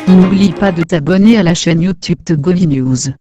N'oublie pas de t'abonner à la chaîne YouTube de Goli News.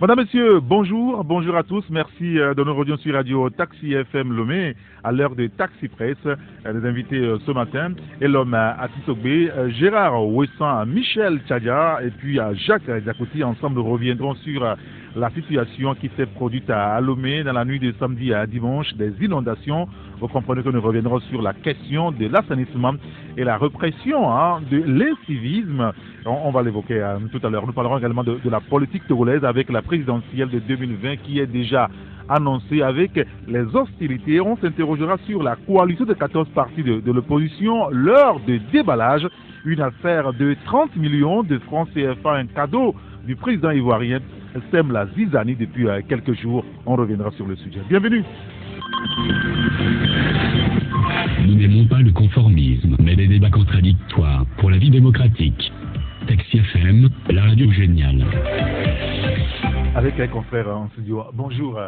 Madame, Monsieur, bonjour, bonjour à tous. Merci de nous rejoindre sur Radio Taxi FM Lomé à l'heure de Taxi Presse. Les invités ce matin et l'homme à Tissogbe, Gérard Ouessan, Michel Tchadia et puis Jacques Diakouti. Ensemble, nous reviendrons sur la situation qui s'est produite à Lomé dans la nuit de samedi à dimanche, des inondations. Vous comprenez que nous reviendrons sur la question de l'assainissement et la répression de l'incivisme. On va l'évoquer tout à l'heure. Nous parlerons également de la politique togolaise avec la présidentielle de 2020 qui est déjà annoncée avec les hostilités. On s'interrogera sur la coalition de 14 partis de l'opposition, l'heure de déballage, une affaire de 30 millions de francs CFA, un cadeau du président ivoirien sème la zizanie depuis quelques jours. On reviendra sur le sujet. Bienvenue. Nous n'aimons pas le conformisme, mais les débats contradictoires pour la vie démocratique. Taxi FM, la radio géniale. Avec les confrères en studio. Bonjour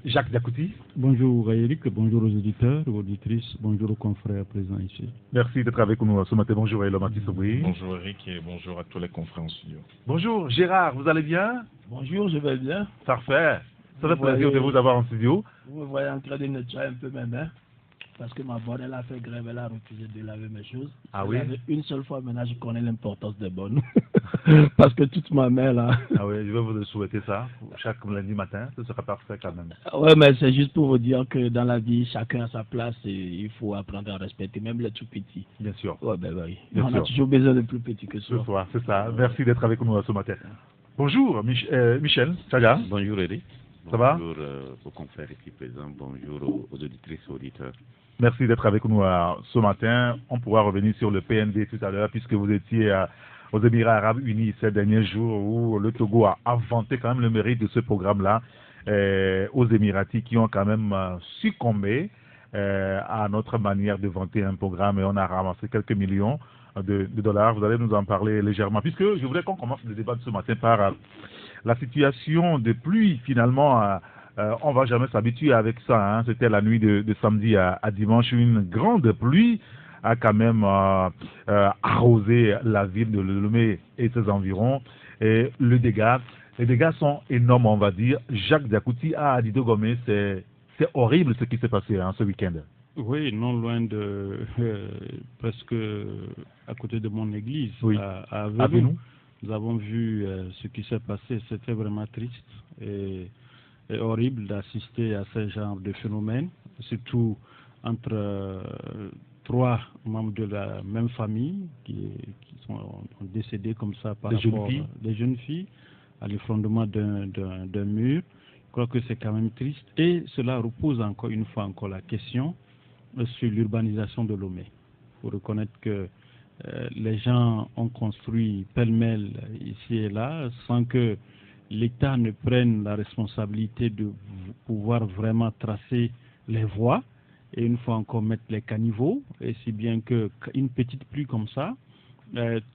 Jacques Diakouti. Bonjour Eric, bonjour aux auditeurs, aux auditrices, bonjour aux confrères présents ici. Merci d'être avec nous ce matin. Bonjour Eloma Tissobri. Bonjour Eric et bonjour à tous les confrères en studio. Bonjour Gérard, vous allez bien? Bonjour, je vais bien. Parfait. Ça fait plaisir de vous avoir en studio. Vous me voyez en train de nettoyer un peu mes mains. Parce que ma bonne, elle a fait grève, elle a refusé de laver mes choses. Ah oui? Une seule fois, maintenant, je connais l'importance des bonnes. Parce que toute ma main, là... Ah oui, je vais vous souhaiter ça. Chaque lundi matin, ce sera parfait quand même. Oui, mais c'est juste pour vous dire que dans la vie, chacun a sa place et il faut apprendre à respecter, même les tout petits. Bien sûr. Ouais, ben oui. Bien On sûr. a toujours besoin de plus petits que soi. Ce soir, c'est ça. Merci d'être avec nous ce matin. Bonjour Michel Tchadia. Bonjour Eric. Ça va? Bonjour aux confrères ici présents, bonjour aux auditrices et auditeurs. Merci d'être avec nous ce matin. On pourra revenir sur le PND tout à l'heure puisque vous étiez aux Émirats Arabes Unis ces derniers jours où le Togo a vanté quand même le mérite de ce programme-là aux Émiratis qui ont quand même succombé à notre manière de vanter un programme et on a ramassé quelques millions de dollars. Vous allez nous en parler légèrement puisque je voudrais qu'on commence le débat de ce matin par la situation de pluie finalement. On va jamais s'habituer avec ça. Hein. C'était la nuit de samedi à dimanche. Une grande pluie a quand même arrosé la ville de Lomé et ses environs. Et les dégâts sont énormes, on va dire. Jacques Diakouti à Adido Gomé, c'est horrible ce qui s'est passé ce week-end. Oui, non loin de presque à côté de mon église, oui. à Aveynou. Nous avons vu ce qui s'est passé. C'était vraiment triste et horrible d'assister à ce genre de phénomène, surtout entre trois membres de la même famille qui sont décédés comme ça par rapport des jeunes filles à l'effondrement d'un mur. Je crois que c'est quand même triste et cela repose encore une fois la question sur l'urbanisation de Lomé. Il faut reconnaître que les gens ont construit pêle-mêle ici et là sans que l'État ne prenne la responsabilité de pouvoir vraiment tracer les voies et une fois encore mettre les caniveaux, et si bien qu'une petite pluie comme ça,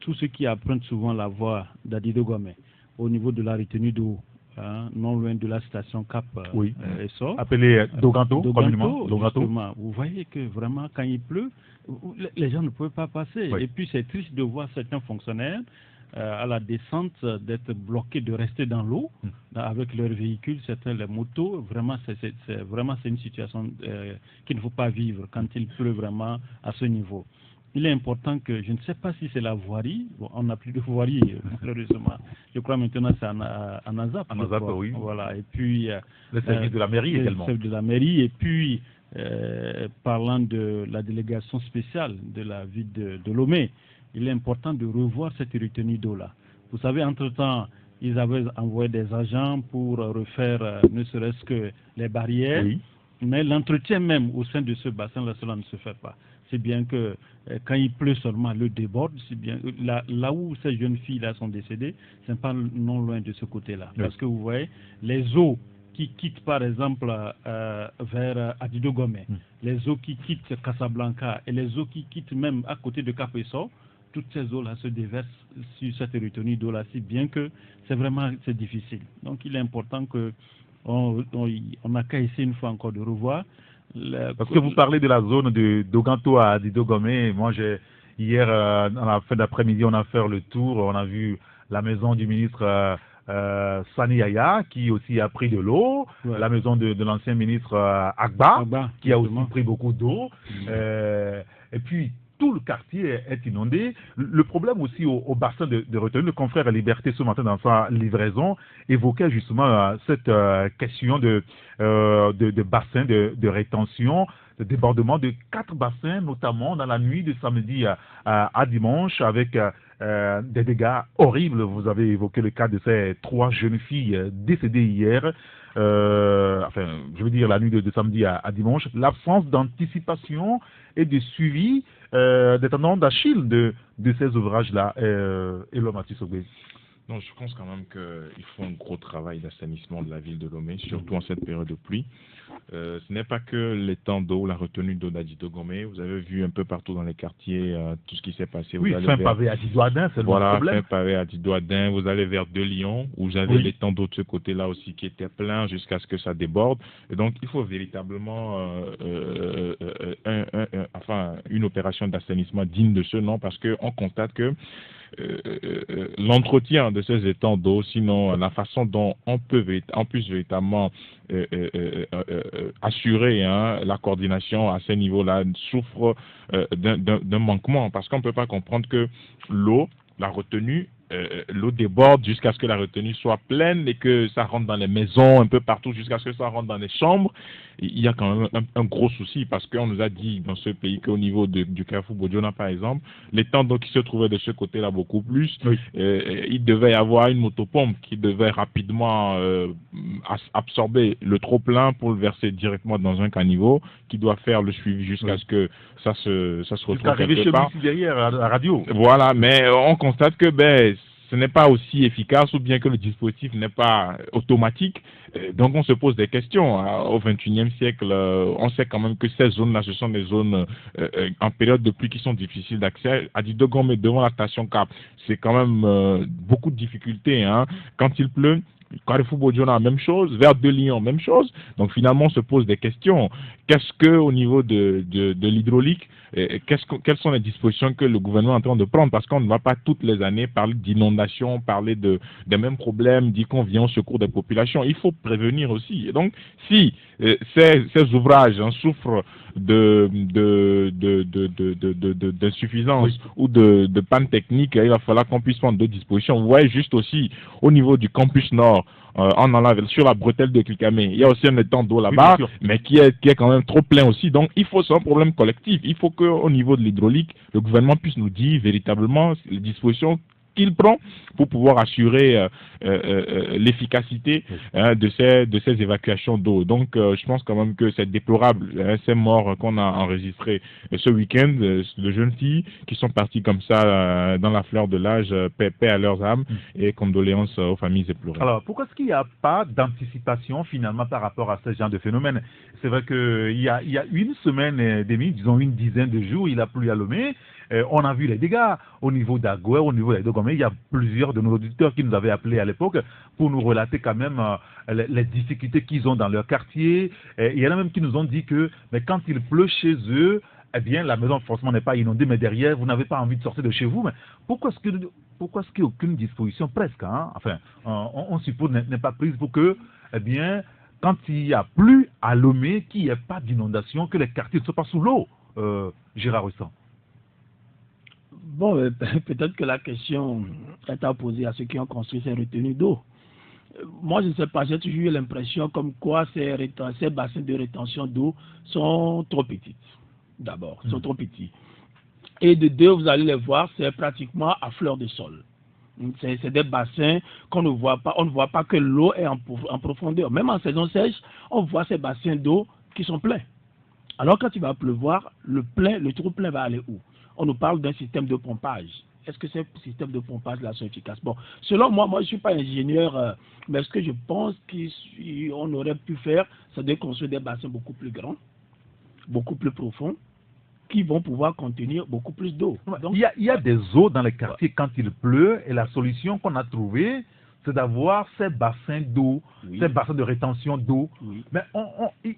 tous ceux qui empruntent souvent la voie d'Adido Gomé au niveau de la retenue d'eau, non loin de la station Cap Essor, appelée Doganto, communément. Justement, vous voyez que vraiment quand il pleut, les gens ne peuvent pas passer. Oui. Et puis c'est triste de voir certains fonctionnaires à la descente d'être bloqués, de rester dans l'eau avec leurs véhicules, certains les motos. Vraiment, c'est une situation qu'il ne faut pas vivre quand il pleut vraiment à ce niveau. Il est important que, je ne sais pas si c'est la voirie, bon, on n'a plus de voirie malheureusement. Je crois maintenant c'est en ASAP. En ASAP, oui. Voilà. Et puis le service de la mairie également. Le service de la mairie et puis parlant de la délégation spéciale de la ville de Lomé. Il est important de revoir cette retenue d'eau-là. Vous savez, entre-temps, ils avaient envoyé des agents pour refaire ne serait-ce que les barrières, mais l'entretien même au sein de ce bassin-là, cela ne se fait pas. C'est bien que quand il pleut seulement, le déborde. C'est bien là où ces jeunes filles-là sont décédées, c'est pas non loin de ce côté-là. Parce que vous voyez, les eaux qui quittent par exemple vers Adido Gomé, les eaux qui quittent Casablanca et les eaux qui quittent même à côté de Cap-Essor, toutes ces eaux-là se déversent sur cette retenue d'eau-là, si bien que c'est difficile. Donc il est important que on n'a qu'à essayer une fois encore de revoir. Parce que vous parlez de la zone de d'Oganto à Adido Gomé. Moi, hier, dans la fin d'après-midi, on a fait le tour. On a vu la maison du ministre Sani Yaya, qui aussi a pris de l'eau. Ouais. La maison de l'ancien ministre Agba, qui a aussi pris beaucoup d'eau. Et puis, tout le quartier est inondé. Le problème aussi au bassin de retenue, le confrère Liberté ce matin dans sa livraison évoquait justement cette question de bassin de rétention, de débordement de 4 bassins, notamment dans la nuit de samedi à dimanche, avec des dégâts horribles. Vous avez évoqué le cas de ces 3 jeunes filles décédées hier. Je veux dire la nuit de samedi à dimanche, l'absence d'anticipation et de suivi des tendons d'Achille de ces ouvrages-là. Et l'homme Sobé. Non, je pense quand même qu'il faut un gros travail d'assainissement de la ville de Lomé, surtout en cette période de pluie. Ce n'est pas que l'étang d'eau, la retenue d'eau d'Adido Gomé. Vous avez vu un peu partout dans les quartiers tout ce qui s'est passé. Oui, fin pavé à Adido-Adin, c'est le problème. Voilà, fin pavé à Adido-Adin. Vous allez vers Deux-Lions, où vous avez l'étang d'eau de ce côté-là aussi qui était plein jusqu'à ce que ça déborde. Et donc, il faut véritablement une opération d'assainissement digne de ce nom, parce qu'on constate que l'entretien de ces étangs d'eau, sinon la façon dont on puisse véritablement assurer la coordination à ces niveaux-là souffre d'un manquement, parce qu'on ne peut pas comprendre que l'eau, la retenue, l'eau déborde jusqu'à ce que la retenue soit pleine et que ça rentre dans les maisons un peu partout jusqu'à ce que ça rentre dans les chambres. Il y a quand même un gros souci, parce qu'on nous a dit dans ce pays qu'au niveau du Carrefour Bodiona par exemple, l'étang d'eau qui se trouvait de ce côté-là beaucoup plus, il devait y avoir une motopompe qui devait rapidement absorber le trop-plein pour le verser directement dans un caniveau qui doit faire le suivi jusqu'à ce que ça se retrouve quelque part. Chez derrière à la radio. Voilà, mais on constate que ce n'est pas aussi efficace, ou bien que le dispositif n'est pas automatique. Donc on se pose des questions. Au XXIe siècle, on sait quand même que ces zones-là, ce sont des zones en période de pluie qui sont difficiles d'accès. À Adido Gomé, devant la station Cap, c'est quand même beaucoup de difficultés. Quand il pleut, Carrefour Bodiona, même chose. Vers Deux-Lions, même chose. Donc finalement, on se pose des questions. Qu'est-ce que, au niveau de l'hydraulique, quelles sont les dispositions que le gouvernement est en train de prendre? Parce qu'on ne va pas toutes les années parler d'inondation, parler des mêmes problèmes, dire qu'on vient au secours des populations. Il faut prévenir aussi. Et donc, si ces ouvrages souffrent d'insuffisance ou de panne technique, il va falloir qu'on puisse prendre d'autres dispositions. Vous voyez juste aussi au niveau du campus nord, on en a sur la bretelle de Kilkamé. Il y a aussi un étang d'eau là-bas, mais qui est quand même trop plein aussi. Donc, c'est un problème collectif. Il faut qu'au niveau de l'hydraulique, le gouvernement puisse nous dire véritablement les dispositions qu'il prend pour pouvoir assurer l'efficacité de ces évacuations d'eau. Donc, je pense quand même que c'est déplorable, ces morts qu'on a enregistrées ce week-end, de jeunes filles qui sont parties comme ça dans la fleur de l'âge, paix à leurs âmes, et condoléances aux familles éplorées. Alors, pourquoi est-ce qu'il n'y a pas d'anticipation finalement par rapport à ce genre de phénomène? C'est vrai qu'il y a une semaine et demie, disons une dizaine de jours, il a plu à Lomé. On a vu les dégâts au niveau d'Agoué, au niveau d'Adido Gomé. Il y a plusieurs de nos auditeurs qui nous avaient appelés à l'époque pour nous relater quand même les difficultés qu'ils ont dans leur quartier. Il y en a même qui nous ont dit que quand il pleut chez eux, eh bien la maison forcément n'est pas inondée, mais derrière, vous n'avez pas envie de sortir de chez vous. Mais pourquoi est-ce qu'il n'y a aucune disposition presque on suppose n'est pas prise pour que, eh bien, quand il y a plu à Lomé, qu'il n'y ait pas d'inondation, que les quartiers ne soient pas sous l'eau, Gérard Roussan? Bon, peut-être que la question est à poser à ceux qui ont construit ces retenues d'eau. Moi, je ne sais pas, j'ai toujours eu l'impression comme quoi ces bassins de rétention d'eau sont trop petits. D'abord, sont trop petits. Et de deux, vous allez les voir, c'est pratiquement à fleur de sol. C'est des bassins qu'on ne voit pas. On ne voit pas que l'eau est en profondeur. Même en saison sèche, on voit ces bassins d'eau qui sont pleins. Alors quand il va pleuvoir, le trop plein va aller où? On nous parle d'un système de pompage. Est-ce que ces systèmes de pompage là sont efficaces? Bon, selon moi, je ne suis pas ingénieur, mais ce que je pense qu'on aurait pu faire, c'est de construire des bassins beaucoup plus grands, beaucoup plus profonds, qui vont pouvoir contenir beaucoup plus d'eau. Il y a des eaux dans les quartiers quand il pleut, et la solution qu'on a trouvée, c'est d'avoir ces bassins d'eau, ces bassins de rétention d'eau. Mais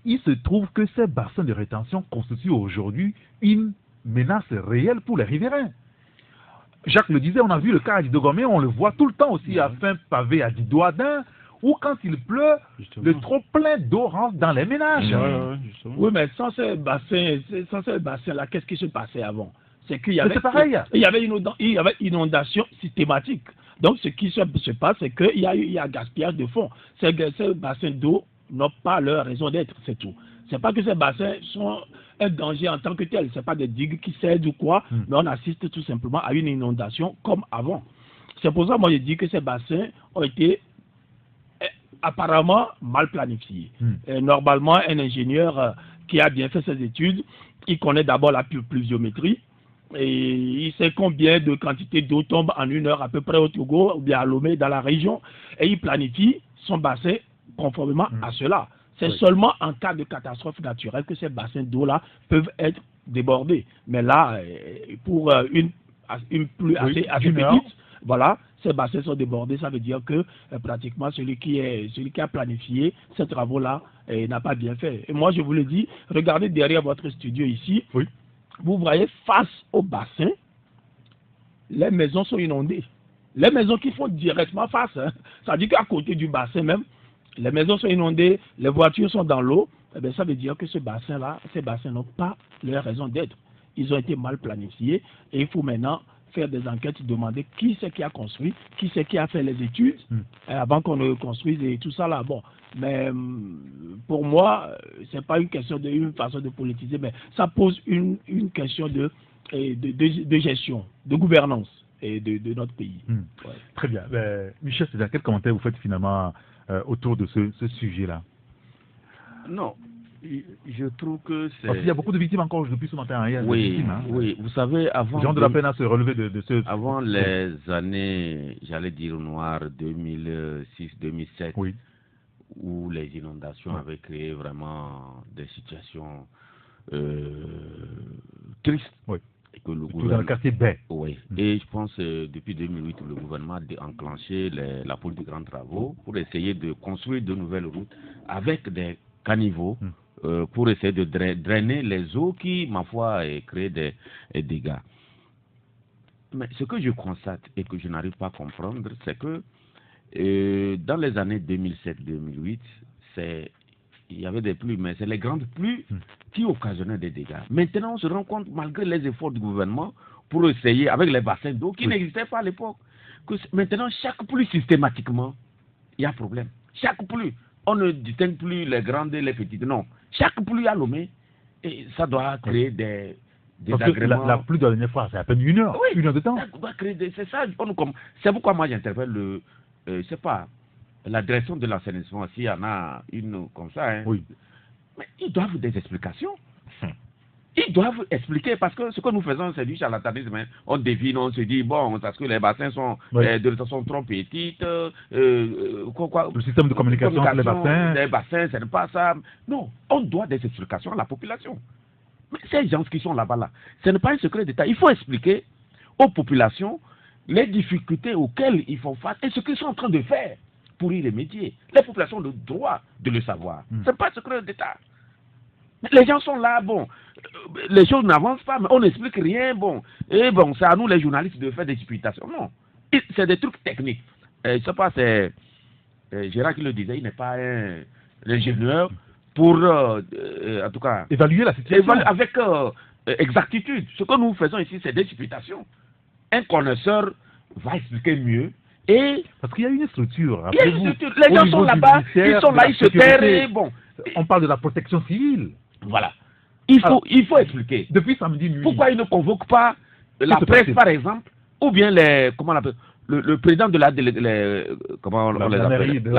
il se trouve que ces bassins de rétention constituent aujourd'hui une menace réelle pour les riverains. Jacques le disait, on a vu le cas à Didogomé, on le voit tout le temps aussi à fin pavé à Didoadin, où quand il pleut, le trop plein d'eau rentre dans les ménages. Oui, mais sans ces bassins-là, qu'est-ce qui se passait avant? C'est qu'il y avait, il y avait une inondation systématique. Donc, ce qui se passe, c'est qu'il y a gaspillage de fonds. Ces bassins d'eau n'ont pas leur raison d'être, c'est tout. C'est pas que ces bassins sont un danger en tant que tel. C'est pas des digues qui cèdent ou quoi, mais on assiste tout simplement à une inondation comme avant. C'est pour ça que moi je dis que ces bassins ont été apparemment mal planifiés. Et normalement, un ingénieur qui a bien fait ses études, il connaît d'abord la pluviométrie. Et il sait combien de quantité d'eau tombe en 1 heure à peu près au Togo ou bien à Lomé dans la région. Et il planifie son bassin conformément à cela. C'est seulement en cas de catastrophe naturelle que ces bassins d'eau-là peuvent être débordés. Mais là, pour une pluie assez petite, voilà, ces bassins sont débordés. Ça veut dire que pratiquement celui qui a planifié ces travaux-là n'a pas bien fait. Et moi, je vous le dis, regardez derrière votre studio ici. Vous voyez, face au bassin, les maisons sont inondées. Les maisons qui font directement face, ça dit qu'à côté du bassin même, les maisons sont inondées, les voitures sont dans l'eau. Eh bien, ça veut dire que ces bassins n'ont pas leur raison d'être. Ils ont été mal planifiés et il faut maintenant faire des enquêtes, demander qui c'est qui a construit, qui c'est qui a fait les études avant qu'on ne construise et tout ça là. Bon, mais pour moi, c'est pas une question une façon de politiser, mais ça pose une question de gestion, de gouvernance et de notre pays. Très bien. Michel, c'est quel commentaire vous faites finalement autour de ce sujet-là? Non, je trouve que c'est... Parce qu'il y a beaucoup de victimes encore depuis ce matin. Oui, vous savez, avant... Les gens de la peine à se relever de ce... Avant les années, j'allais dire noires, 2006-2007, où les inondations avaient créé vraiment des situations tristes. Et que le gouvernement... dans le quartier Baie. Et je pense depuis 2008, le gouvernement a enclenché la politique de grands travaux pour essayer de construire de nouvelles routes avec des caniveaux pour essayer de drainer les eaux qui, ma foi, créent des dégâts. Mais ce que je constate et que je n'arrive pas à comprendre, c'est que dans les années 2007-2008, il y avait des pluies, mais c'est les grandes pluies qui occasionnaient des dégâts. Maintenant, on se rend compte, malgré les efforts du gouvernement, pour essayer, avec les bassins d'eau qui n'existaient pas à l'époque, que maintenant, chaque pluie, systématiquement, il y a problème. Chaque pluie, on ne distingue plus les grandes et les petites. Non, chaque pluie à Lomé, et ça doit créer des agréments. La pluie de la dernière fois, c'est à peine 1 heure, 1 heure de temps. Ça doit créer c'est ça. C'est pourquoi moi j'interpelle je sais pas, la direction de l'assainissement, s'il y en a une comme ça, mais ils doivent des explications. Ils doivent expliquer, parce que ce que nous faisons, c'est du charlatanisme. On devine, on se dit, bon, parce que les bassins sont sont trop petites. Le système de communication entre les bassins. Les bassins, ce n'est pas ça. Non, on doit des explications à la population. Mais ces gens qui sont là-bas, ce n'est pas un secret d'État. Il faut expliquer aux populations les difficultés auxquelles ils font face et ce qu'ils sont en train de faire pour y remédier. Les populations ont le droit de le savoir. Ce n'est pas un secret d'État. Les gens sont là, bon, les choses n'avancent pas, mais on n'explique rien, et c'est à nous les journalistes de faire des explications. Non, c'est des trucs techniques. Je ne sais pas, c'est Gérard qui le disait, il n'est pas un ingénieur pour, en tout cas, évaluer la situation avec exactitude. Ce que nous faisons ici, c'est des explications. Un connaisseur va expliquer mieux. Et parce qu'il y a une structure. Il y a une structure. Les gens sont là-bas, ils sont là, ils se terrent et on parle de la protection civile. Voilà. Il faut expliquer. Depuis samedi nuit. Pourquoi ils ne convoquent pas la presse, par exemple, ou bien le président de la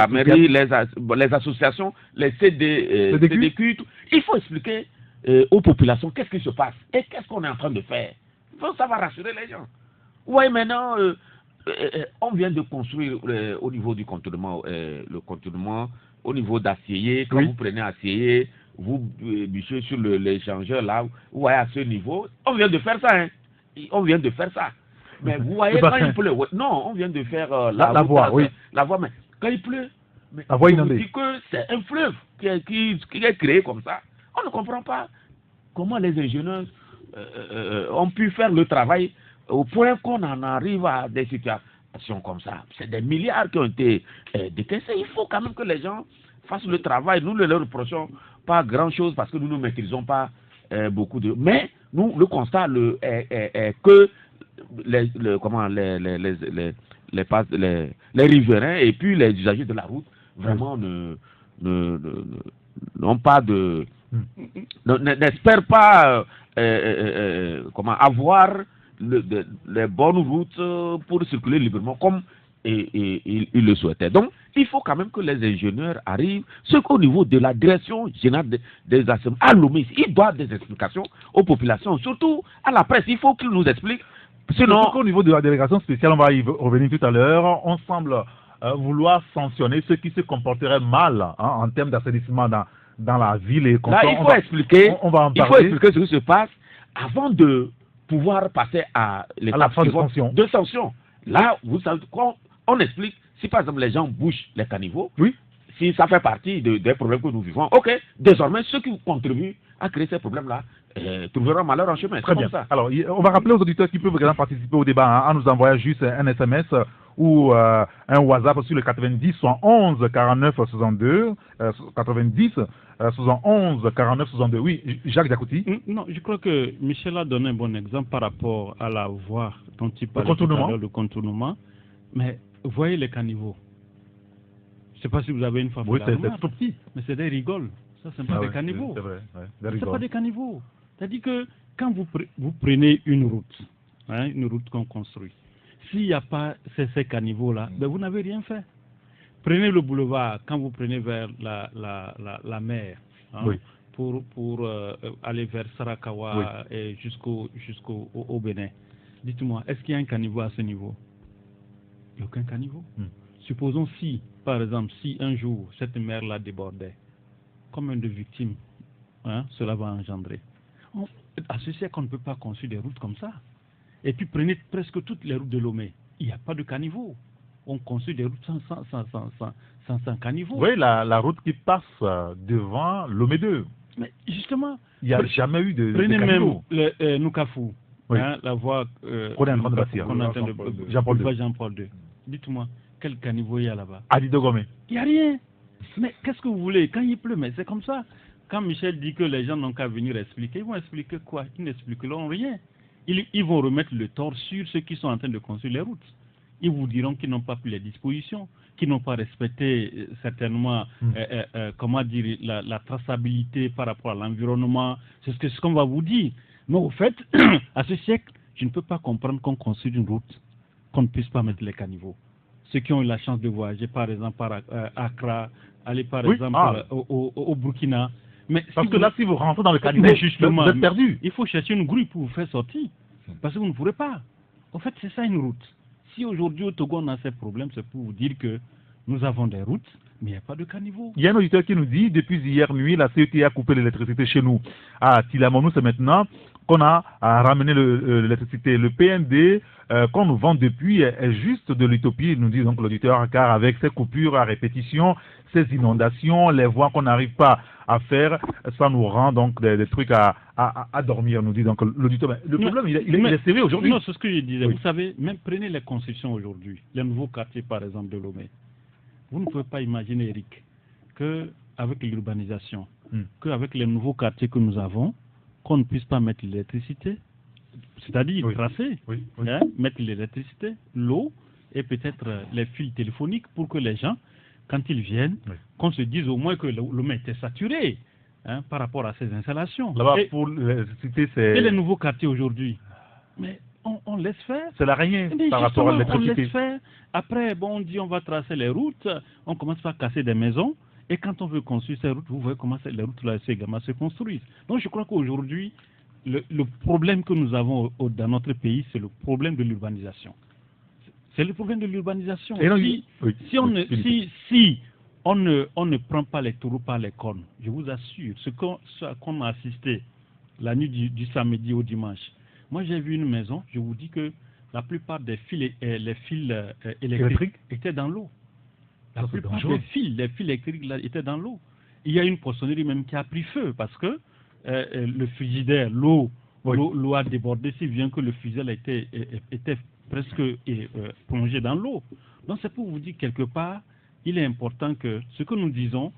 mairie, les associations, les CDQ. Il faut expliquer aux populations qu'est-ce qui se passe et qu'est-ce qu'on est en train de faire. Ça va rassurer les gens. voyez maintenant, on vient de construire au niveau du contournement, le contournement au niveau d'Acier. Quand vous prenez Acier, vous bûchez sur l'échangeur là, vous voyez à ce niveau, on vient de faire ça, hein. On vient de faire ça. Mais vous voyez, quand il pleut, non, on vient de faire la voie, la voie, mais quand il pleut, la voie inondée. On dit que c'est un fleuve qui est créé comme ça. On ne comprend pas comment les ingénieurs ont pu faire le travail au point qu'on en arrive à des situations comme ça. C'est des milliards qui ont été décaissés. Il faut quand même que les gens fassent le travail. Nous ne leur reprochons pas grand-chose parce que nous ne maîtrisons pas beaucoup de... Mais nous, le constat est que les riverains et puis les usagers de la route vraiment n'ont pas de... n'espèrent pas avoir les bonnes routes pour circuler librement comme ils le souhaitaient. Donc, il faut quand même que les ingénieurs arrivent, ce qu'au niveau de la direction générale des assemblées, à Lomé, ils doivent des explications aux populations, surtout à la presse. Il faut qu'ils nous expliquent. Sinon, au niveau de la délégation spéciale, on va y revenir tout à l'heure, on semble vouloir sanctionner ceux qui se comporteraient mal en termes d'assainissement dans la ville. Et là, il faut expliquer ce qui se passe avant de pouvoir passer à la phase de sanction. Là, vous savez, quand on explique, si par exemple les gens bouchent les caniveaux, si ça fait partie des problèmes que nous vivons, ok, désormais ceux qui contribuent à créer ces problèmes-là trouveront malheur en chemin. Très bien. Ça. Alors, on va rappeler aux auditeurs qui peuvent également participer au débat en nous envoyant juste un SMS ou un WhatsApp sur le 90 71 49 62 90 71 49 62. Oui, Jacques Jacouti. Non, je crois que Michel a donné un bon exemple par rapport à la voie dont il parlait le contournement. Mais voyez les caniveaux. Je ne sais pas si vous avez une fois fait la remarque, tout petit. Mais c'est des rigoles. Ça, ce n'est pas des caniveaux. C'est vrai. C'est pas des caniveaux. C'est-à-dire que quand vous prenez une route qu'on construit, s'il n'y a pas ces caniveaux-là, ben vous n'avez rien fait. Prenez le boulevard, quand vous prenez vers la mer, pour aller vers Sarakawa et jusqu'au Bénin. Dites-moi, est-ce qu'il y a un caniveau à ce niveau? Il n'y a aucun caniveau. Supposons si, par exemple, si un jour cette mer-là débordait, combien de victimes cela va engendrer? À ce siècle, on ne peut pas construire des routes comme ça. Et puis prenez presque toutes les routes de Lomé. Il n'y a pas de caniveau. On construit des routes sans caniveau. Oui, la route qui passe devant Lomé 2. Mais justement, il n'y a jamais eu de prenez caniveau. Même le Nukafu, la voie Jean-Paul II. Dites-moi, quel caniveau il y a là-bas? Adidogomé. Il n'y a rien. Mais qu'est-ce que vous voulez? Quand il pleut, mais c'est comme ça. Quand Michel dit que les gens n'ont qu'à venir expliquer, ils vont expliquer quoi? Ils n'expliqueront rien. Ils vont remettre le tort sur ceux qui sont en train de construire les routes. Ils vous diront qu'ils n'ont pas pris les dispositions, qu'ils n'ont pas respecté certainement la traçabilité par rapport à l'environnement. C'est ce qu'on va vous dire. Mais au fait, à ce siècle, je ne peux pas comprendre qu'on construise une route, qu'on ne puisse pas mettre les caniveaux. Ceux qui ont eu la chance de voyager, par exemple, par Accra, aller par exemple au Burkina. Mais parce que là, si vous rentrez dans le caniveau, vous êtes perdu. Il faut chercher une grue pour vous faire sortir. Parce que vous ne pourrez pas. En fait, c'est ça une route. Si aujourd'hui au Togo on a ces problèmes, c'est pour vous dire que nous avons des routes, mais il n'y a pas de caniveau. Il y a un auditeur qui nous dit, depuis hier nuit, la CET a coupé l'électricité chez nous. À Tilamonou, c'est maintenant qu'on a ramené l'électricité. Le PND qu'on nous vend depuis est juste de l'utopie, nous dit donc l'auditeur, car avec ces coupures à répétition, ces inondations, les voies qu'on n'arrive pas à faire, ça nous rend donc des trucs à dormir, nous dit donc l'auditeur. Le problème, il est sérieux aujourd'hui. Non, c'est ce que je disais. Vous savez, même prenez les constructions aujourd'hui, les nouveaux quartiers par exemple de Lomé. Vous ne pouvez pas imaginer, Eric, qu'avec l'urbanisation, qu'avec les nouveaux quartiers que nous avons, qu'on ne puisse pas mettre l'électricité, c'est-à-dire tracer, mettre l'électricité, l'eau et peut-être les fils téléphoniques pour que les gens, quand ils viennent, qu'on se dise au moins que Lomé était saturé par rapport à ces installations. Là-bas, pour l'électricité, c'est... Et les nouveaux quartiers aujourd'hui, mais on laisse faire. C'est la rien par rapport à l'électricité. On laisse faire. Après, on dit on va tracer les routes, on commence par casser des maisons. Et quand on veut construire ces routes, vous voyez comment les routes là également se construisent. Donc je crois qu'aujourd'hui, le problème que nous avons dans notre pays, c'est le problème de l'urbanisation. C'est le problème de l'urbanisation. Si on ne prend pas les taureaux par les cornes, je vous assure, ce à quoi on a assisté la nuit du samedi au dimanche, moi j'ai vu une maison, je vous dis que la plupart des fils, les fils électriques étaient dans l'eau. La plupart des fils électriques là, étaient dans l'eau. Il y a une poissonnerie même qui a pris feu parce que le frigidaire, l'eau a débordé si bien que le frigidaire était presque plongé dans l'eau. Donc c'est pour vous dire quelque part, il est important que ce que nous disons,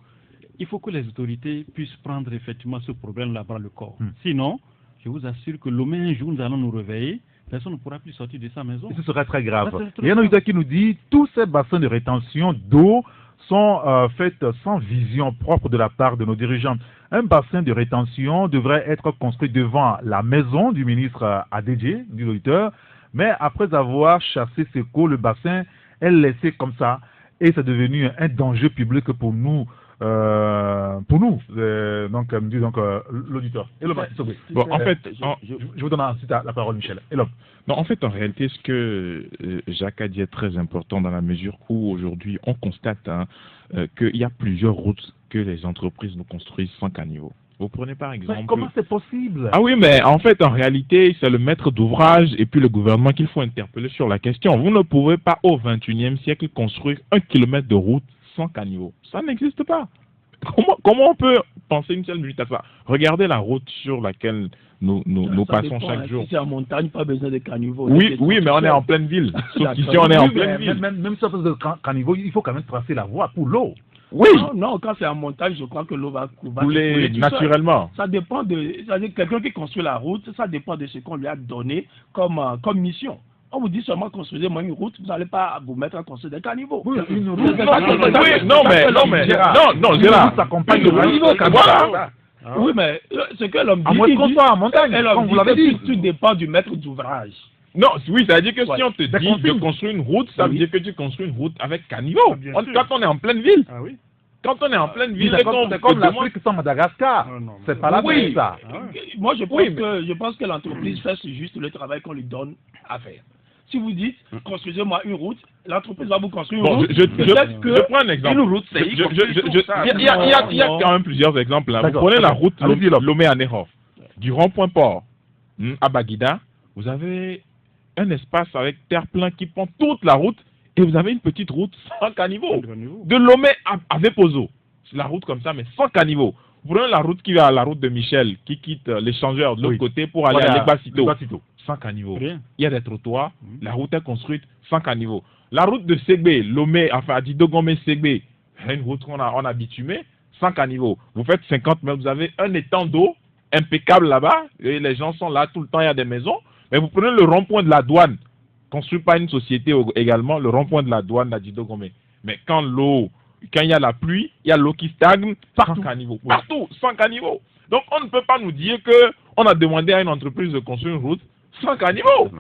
il faut que les autorités puissent prendre effectivement ce problème-là par le corps. Sinon, je vous assure que un jour, nous allons nous réveiller, personne ne pourra plus sortir de sa maison. Et ce serait très grave. Il y a un auditeur qui nous dit tous ces bassins de rétention d'eau sont faits sans vision propre de la part de nos dirigeants. Un bassin de rétention devrait être construit devant la maison du ministre ADG, du auditeur, mais après avoir chassé ces eaux, le bassin est laissé comme ça et c'est devenu un danger public pour nous. Donc l'auditeur. Bon, en fait, je vous donne ensuite la parole, Michel. Non, en fait, en réalité, ce que Jacques a dit est très important dans la mesure où aujourd'hui on constate qu'il y a plusieurs routes que les entreprises nous construisent sans caniveau. Vous prenez par exemple... Mais comment c'est possible? Ah oui, mais en fait, en réalité, c'est le maître d'ouvrage et puis le gouvernement qu'il faut interpeller sur la question. Vous ne pouvez pas au XXIe siècle construire 1 kilomètre de route sans caniveau. Ça n'existe pas. Comment on peut penser une seule minute à ça? Regardez la route sur laquelle nous passons chaque jour. Si c'est en montagne, pas besoin de caniveau. Oui, mais on est en pleine ville. Sauf qu'ici, on est en pleine ville. Même si on de caniveau, il faut quand même tracer la voie pour l'eau. Oui. Non, quand c'est en montagne, je crois que l'eau va couler naturellement. Ça dépend c'est-à-dire quelqu'un qui construit la route, ça dépend de ce qu'on lui a donné comme mission. On vous dit seulement construisez-moi une route, vous n'allez pas vous mettre à construire des caniveaux. Oui, une route. Non, Gérard. Ça accompagne le caniveau. Voilà. Oui, mais ce que l'homme dit. À moins qu'on soit en montagne, comme vous l'avez dit. Tout dépend du maître d'ouvrage. Non, oui, ça veut dire que si on te dit de construire une route, ça veut dire que tu construis une route avec caniveau. Quand on est en pleine ville. Ah oui. Quand on est en pleine ville, c'est comme l'Afrique sans Madagascar. C'est pas la même ça. Moi, je pense que l'entreprise fait juste le travail qu'on lui donne à faire. Si vous dites, construisez-moi une route, l'entreprise va vous construire une route. Je prends un exemple. Une route, c'est il y a quand même plusieurs exemples. Là. Vous prenez la route Lomé-Anerhof, du rond-point port à Baguida, vous avez un espace avec terre-plein qui prend toute la route et vous avez une petite route sans caniveau. De Lomé à Vepozo. C'est la route comme ça, mais sans caniveau. Vous prenez la route qui va à la route de Michel, qui quitte l'échangeur de l'autre côté pour aller à Legbasito. Sans caniveau. Il y a des trottoirs, la route est construite sans caniveau. La route de Ségbé, Lomé, enfin Didogomé-Ségbé, une route qu'on a bitumée, sans caniveau. Vous faites 50 mètres, vous avez un étang d'eau impeccable là-bas, et les gens sont là tout le temps, il y a des maisons. Mais vous prenez le rond-point de la douane, construit par une société également, le rond-point de la douane à Didogomé. Mais quand il y a la pluie, il y a l'eau qui stagne, sans caniveau. Partout, sans caniveau. Donc on ne peut pas nous dire qu'on a demandé à une entreprise de construire une route sans caniveau.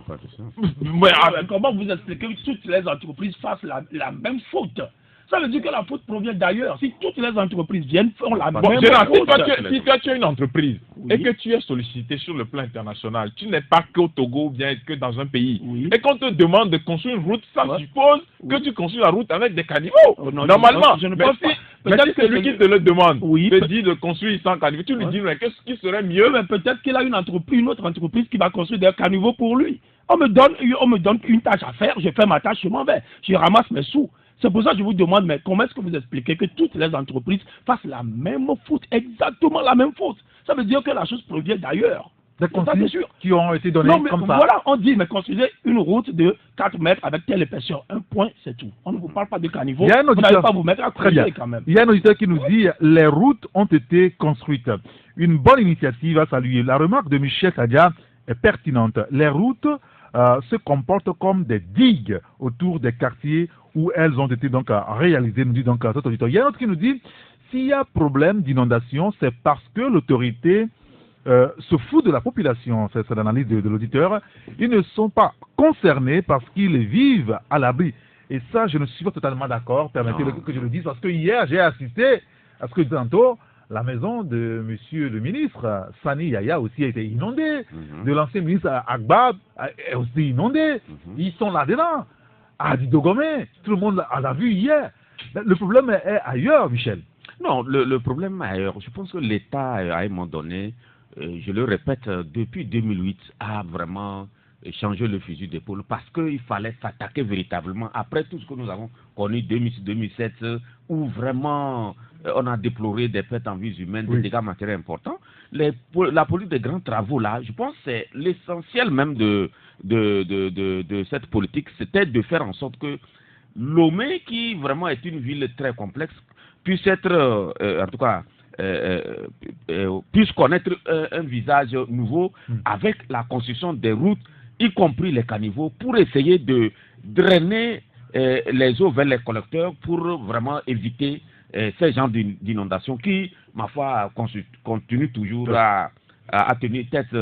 Mais comment vous expliquez que toutes les entreprises fassent la même faute? Ça veut dire que la faute provient d'ailleurs. Si toutes les entreprises viennent, font la même faute. Si toi tu es une entreprise et que tu es sollicité sur le plan international, tu n'es pas qu'au Togo ou bien que dans un pays. Et qu'on te demande de construire une route, ça suppose que tu construis la route avec des caniveaux. Normalement, je ne pense pas. Peut-être que celui qui te le demande te dit de construire sans caniveau. Tu lui dis, mais qu'est-ce qui serait mieux? Mais peut-être qu'il a une autre entreprise qui va construire des caniveaux pour lui. On me donne une tâche à faire, je fais ma tâche, je m'en vais. Je ramasse mes sous. C'est pour ça que je vous demande, mais comment est-ce que vous expliquez que toutes les entreprises fassent la même faute, exactement la même faute? Ça veut dire que la chose provient d'ailleurs. Des consignes qui ont été données comme ça. Voilà, on dit, mais construisez une route de 4 mètres avec telle épaisseur. Un point, c'est tout. On ne vous parle pas de caniveau. Vous n'allez pas vous mettre à creuser quand même. Il y a un auditeur qui nous dit, les routes ont été construites. Une bonne initiative à saluer. La remarque de Michel Sadia est pertinente. Les routes se comportent comme des digues autour des quartiers où elles ont été donc réalisées, nous dit donc cet auditeur. Il y a un autre qui nous dit, s'il y a problème d'inondation, c'est parce que l'autorité se fout de la population, c'est l'analyse de l'auditeur. Ils ne sont pas concernés parce qu'ils vivent à l'abri. Et ça, je ne suis pas totalement d'accord, permettez que je le dise, parce que hier, j'ai assisté à ce que tantôt, la maison de monsieur le ministre Sani Yaya aussi a été inondée, de l'ancien ministre Agbab est aussi inondé. Ils sont là-dedans. À Didogomé, tout le monde l'a vu hier. Le problème est ailleurs, Michel. Non, le problème est ailleurs. Je pense que l'État, à un moment donné, je le répète, depuis 2008, a vraiment changé le fusil d'épaule parce qu'il fallait s'attaquer véritablement après tout ce que nous avons connu 2006-2007 où vraiment on a déploré des pertes en vies humaines, des dégâts matériels importants. La politique des grands travaux là, je pense que c'est l'essentiel même de cette politique, c'était de faire en sorte que Lomé, qui vraiment est une ville très complexe, puisse être, en tout cas, puisse connaître un visage nouveau avec la construction des routes, y compris les caniveaux, pour essayer de drainer les eaux vers les collecteurs pour vraiment éviter ces genres d'inondations qui, ma foi, continuent toujours à tenir tête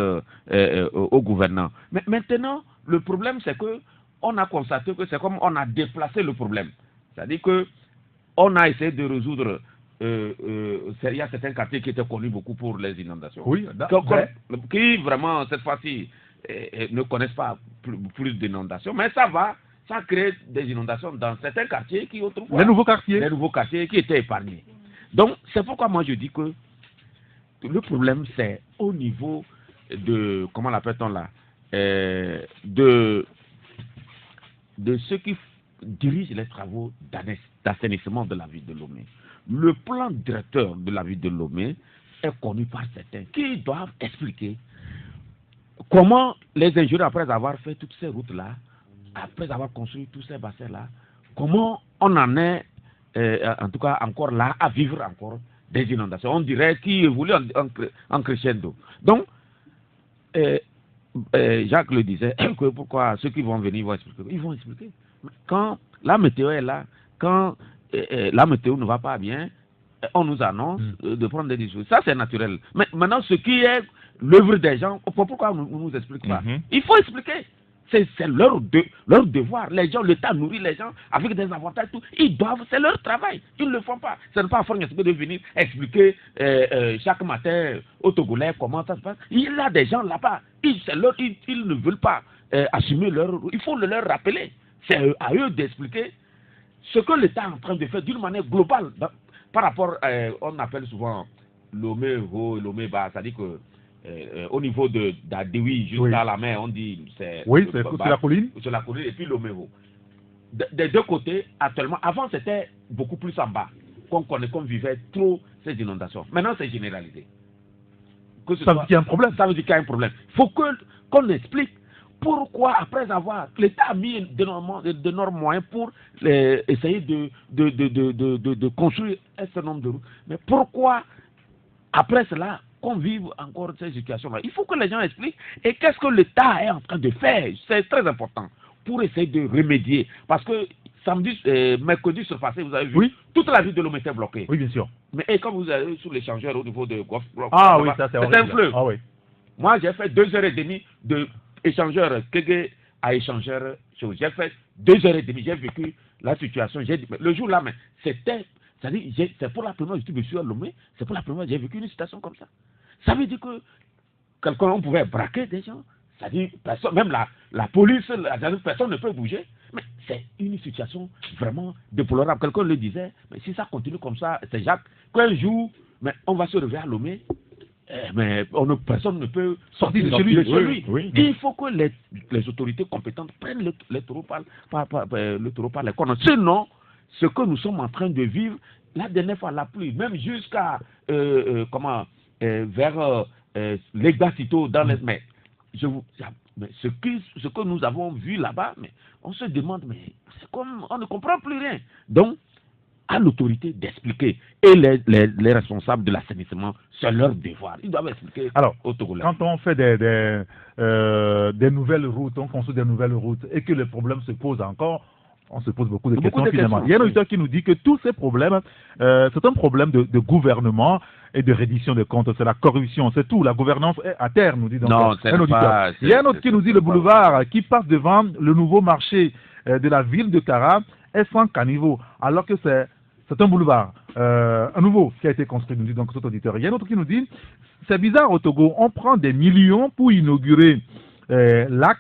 aux gouvernants. Mais maintenant, le problème, c'est que on a constaté que c'est comme on a déplacé le problème. C'est-à-dire que on a essayé de résoudre. Il y a certains quartiers qui étaient connus beaucoup pour les inondations. Oui, qui vraiment, cette fois-ci, ne connaissent pas plus d'inondations. Mais ça crée des inondations dans certains quartiers qui autrefois. Les nouveaux quartiers qui étaient épargnés. Donc, c'est pourquoi moi je dis que le problème, c'est au niveau de, comment l'appelle-t-on là, de ceux qui dirigent les travaux d'assainissement de la ville de Lomé. Le plan directeur de la ville de Lomé est connu par certains qui doivent expliquer comment les ingénieurs, après avoir fait toutes ces routes-là, après avoir construit tous ces bassins-là, comment on en est, en tout cas encore là, à vivre encore des inondations. On dirait qu'ils évoluent en crescendo. Donc, Jacques le disait, que pourquoi ceux qui vont venir vont expliquer. Ils vont expliquer. Quand la météo est là, quand la météo ne va pas bien, on nous annonce de prendre des décisions. Ça, c'est naturel. Mais maintenant, ce qui est l'œuvre des gens, pourquoi on ne nous explique pas? Il faut expliquer. C'est leur devoir. Les gens, l'État nourrit les gens avec des avantages, tout. Ils doivent, c'est leur travail. Ils ne le font pas. Ce n'est pas à Franck de venir expliquer chaque matin aux Togolais comment ça se passe. Il y a des gens là-bas. Ils ne veulent pas assumer leur. Il faut le leur rappeler. C'est à eux d'expliquer ce que l'État est en train de faire d'une manière globale. Par rapport, on appelle souvent Lomé haut et Lomé bas. C'est-à-dire que au niveau d'Adewi jusqu'à la mer, on dit c'est sur la colline. Sur la colline et puis Lomé haut. Des deux côtés, actuellement, avant c'était beaucoup plus en bas, qu'on vivait trop ces inondations. Maintenant c'est généralisé. Ça veut dire qu'il y a un problème. Ça veut dire qu'il y a un problème. Il faut qu'on explique pourquoi, après avoir, l'État a mis d'énormes moyens pour essayer de construire un certain nombre de routes. Mais pourquoi, après cela, qu'on vive encore ces situations-là? Il faut que les gens expliquent. Et qu'est-ce que l'État est en train de faire? C'est très important pour essayer de remédier. Parce que mercredi sur passé, vous avez vu, toute la ville de Lomé était bloquée. Oui, bien sûr. Mais quand vous allez sur l'échangeur au niveau de Golf, c'est un fleuve. Ah, oui. Moi, j'ai fait 2h30 de échangeur Kégué à échangeur. J'ai fait 2h30. J'ai vécu la situation. J'ai dit, le jour-là, mais c'était. C'est pour la première fois que je suis à Lomé, c'est pour la première fois que j'ai vécu une situation comme ça. Ça veut dire que quelqu'un, on pouvait braquer des gens. Ça veut dire personne, même la police, personne ne peut bouger. Mais c'est une situation vraiment déplorable. Quelqu'un le disait, mais si ça continue comme ça, c'est Jacques, qu'un jour, mais on va se réveiller à Lomé, mais personne ne peut sortir de chez lui. Oui. Il faut que les autorités compétentes prennent le taureau par les cornes. Sinon, ce que nous sommes en train de vivre, la dernière fois, la pluie, même jusqu'à vers l'Egbasito dans les mais ce que nous avons vu là-bas, mais on se demande, mais c'est comme on ne comprend plus rien. Donc, à l'autorité d'expliquer. Et les responsables de l'assainissement, c'est leur devoir. Ils doivent expliquer. Alors, au Togolais. Quand on fait des nouvelles routes, on construit des nouvelles routes et que les problèmes se posent encore, on se pose beaucoup de questions finalement. Il y a un auditeur qui nous dit que tous ces problèmes, c'est un problème de gouvernement et de reddition des comptes. C'est la corruption, c'est tout. La gouvernance est à terre, nous dit donc un auditeur. Il y a un autre qui nous dit le boulevard qui passe devant le nouveau marché de la ville de Kara est sans caniveau, alors que c'est un boulevard, un nouveau qui a été construit, nous dit donc cet auditeur. Il y a un autre qui nous dit, c'est bizarre au Togo, on prend des millions pour inaugurer un lac,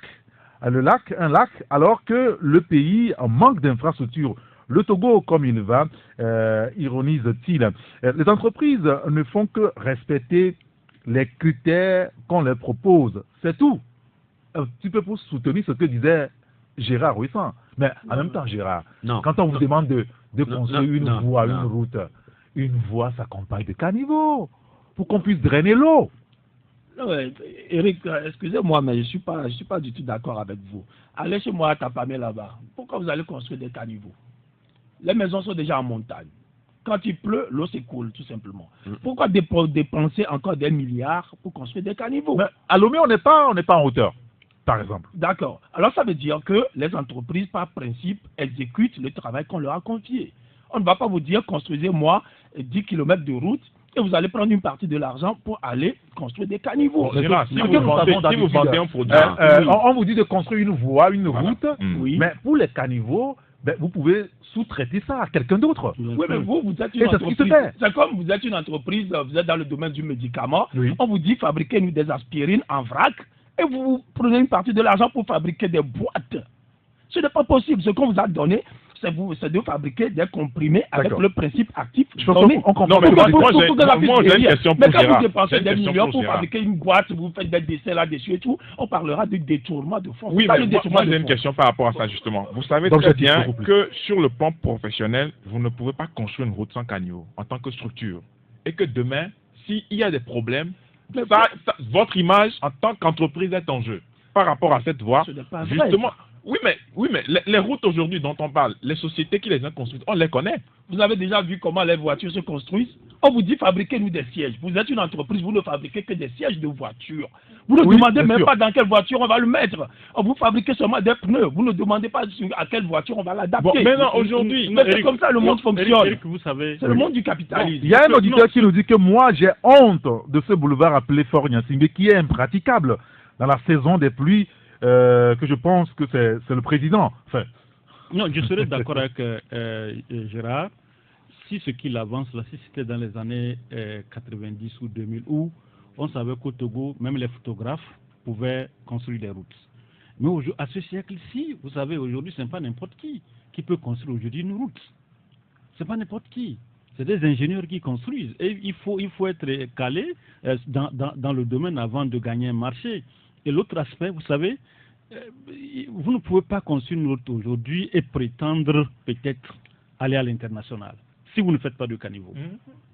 alors que le pays manque d'infrastructures. Le Togo, comme il va, ironise-t-il. Les entreprises ne font que respecter les critères qu'on leur propose. C'est tout. Un petit peu pour soutenir ce que disait Gérard Ouissant. Mais en même temps, Gérard, quand on vous demande de construire une voie, une route, une voie s'accompagne de caniveaux pour qu'on puisse drainer l'eau. Eric, excusez-moi, mais je suis pas du tout d'accord avec vous. Allez chez moi à Tapamé là-bas. Pourquoi vous allez construire des caniveaux? Les maisons sont déjà en montagne. Quand il pleut, l'eau s'écoule, tout simplement. Pourquoi dépenser encore des milliards pour construire des caniveaux? Mais à Lomé, on n'est pas en hauteur, par exemple. D'accord. Alors ça veut dire que les entreprises, par principe, exécutent le travail qu'on leur a confié. On ne va pas vous dire, construisez-moi 10 km de route et vous allez prendre une partie de l'argent pour aller construire des caniveaux. Gérard, si vous vendez un produit... on vous dit de construire une voie, une route, mais pour les caniveaux, vous pouvez sous-traiter ça à quelqu'un d'autre. Oui, mais vous êtes une entreprise. C'est comme vous êtes une entreprise, vous êtes dans le domaine du médicament. On vous dit fabriquez-nous des aspirines en vrac et vous prenez une partie de l'argent pour fabriquer des boîtes. Ce n'est pas possible. Ce qu'on vous a donné, c'est de fabriquer des comprimés avec le principe actif. On comprend. Moi, j'ai une question pour Gérard. Mais quand vous dépensez des millions pour fabriquer une boîte, vous faites des dessins là-dessus et tout, on parlera de détournement de fonds. Oui, mais moi j'ai une question par rapport à ça, justement. Vous savez très bien que sur le plan professionnel, vous ne pouvez pas construire une route sans caniveau en tant que structure. Et que demain, s'il y a des problèmes, votre image en tant qu'entreprise est en jeu par rapport à cette voie. Justement. Oui, mais les routes aujourd'hui dont on parle, les sociétés qui les ont construites, on les connaît. Vous avez déjà vu comment les voitures se construisent? On vous dit fabriquez-nous des sièges. Vous êtes une entreprise, vous ne fabriquez que des sièges de voitures. Vous ne demandez même pas dans quelle voiture on va le mettre. Vous fabriquez seulement des pneus. Vous ne demandez pas à quelle voiture on va l'adapter. Bon, mais non, aujourd'hui... c'est comme ça le monde fonctionne. Eric, vous savez... C'est le monde du capitalisme. Il y a un auditeur qui nous dit que moi, j'ai honte de ce boulevard appelé Fort Niassingbe qui est impraticable dans la saison des pluies. Que je pense que c'est le président. Enfin. Non, je serais d'accord avec Gérard si ce qu'il avance là, si c'était dans les années 90 ou 2000, où on savait qu'au Togo, même les photographes pouvaient construire des routes. Mais à ce siècle-ci, vous savez, aujourd'hui, ce n'est pas n'importe qui peut construire aujourd'hui une route. Ce n'est pas n'importe qui. C'est des ingénieurs qui construisent. Et il faut être calé dans le domaine avant de gagner un marché. Et l'autre aspect, vous savez, vous ne pouvez pas construire une route aujourd'hui et prétendre peut-être aller à l'international si vous ne faites pas de caniveau.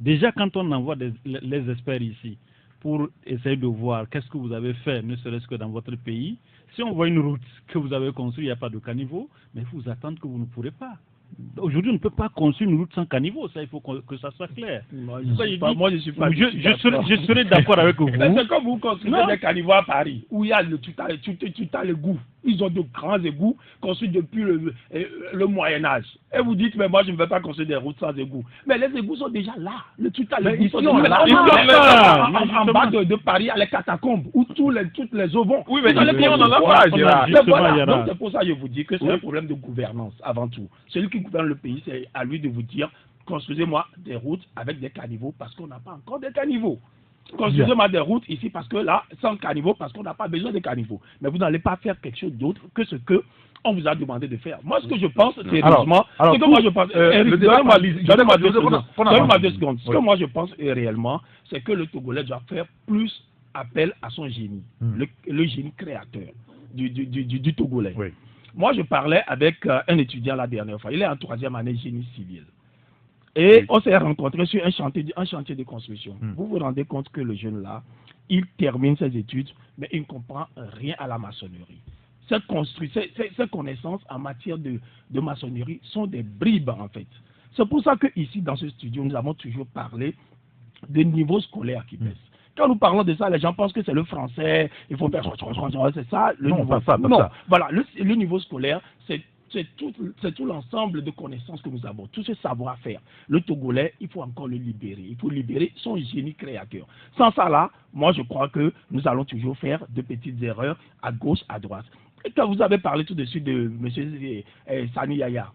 Déjà, quand on envoie les experts ici pour essayer de voir qu'est-ce que vous avez fait, ne serait-ce que dans votre pays, si on voit une route que vous avez construite, il n'y a pas de caniveau, mais il faut vous attendre que vous ne pourrez pas. Aujourd'hui, on ne peut pas construire une route sans caniveau, ça, il faut que ça soit clair. Moi, je suis pas. Je serais d'accord avec vous. C'est comme vous construisez des caniveaux à Paris, où il y a tout à l'égout. Ils ont de grands égouts construits depuis le Moyen-Âge. Et vous dites, mais moi, je ne vais pas construire des routes sans égouts. Mais les égouts sont déjà là. Tout à l'égout sont là. En bas de Paris, il y a les catacombes, où toutes les eaux vont. Oui, mais on n'en a pas, Gérard. Donc, c'est pour ça que je vous dis que c'est un problème de gouvernance, avant tout. Celui qui gouverne le pays, c'est à lui de vous dire, construisez-moi des routes avec des caniveaux, parce qu'on n'a pas encore des caniveaux. Construisez-moi des routes ici parce que là, sans caniveau, parce qu'on n'a pas besoin de caniveaux. Mais vous n'allez pas faire quelque chose d'autre que ce que on vous a demandé de faire. Moi, ce que je pense, sérieusement, ce que moi je pense, donnez-moi 2 secondes. Ce que moi je pense réellement, c'est que le Togolais doit faire plus appel à son génie, le génie créateur du Togolais. Oui. Moi, je parlais avec un étudiant la dernière fois. Il est en 3e année génie civil. Et on s'est rencontrés sur un chantier de construction. Vous vous rendez compte que le jeune là, il termine ses études, mais il ne comprend rien à la maçonnerie. Ses connaissances en matière de maçonnerie sont des bribes en fait. C'est pour ça que ici dans ce studio, nous avons toujours parlé de niveau scolaire qui baisse. Quand nous parlons de ça, les gens pensent que c'est le français, il faut faire c'est ça le niveau. Non, voilà, le niveau scolaire, c'est tout l'ensemble de connaissances que nous avons, tout ce savoir-faire. Le Togolais, il faut encore le libérer. Il faut libérer son génie créateur. Sans ça là, moi je crois que nous allons toujours faire de petites erreurs à gauche, à droite. Et quand vous avez parlé tout de suite de M. Sani Yaya,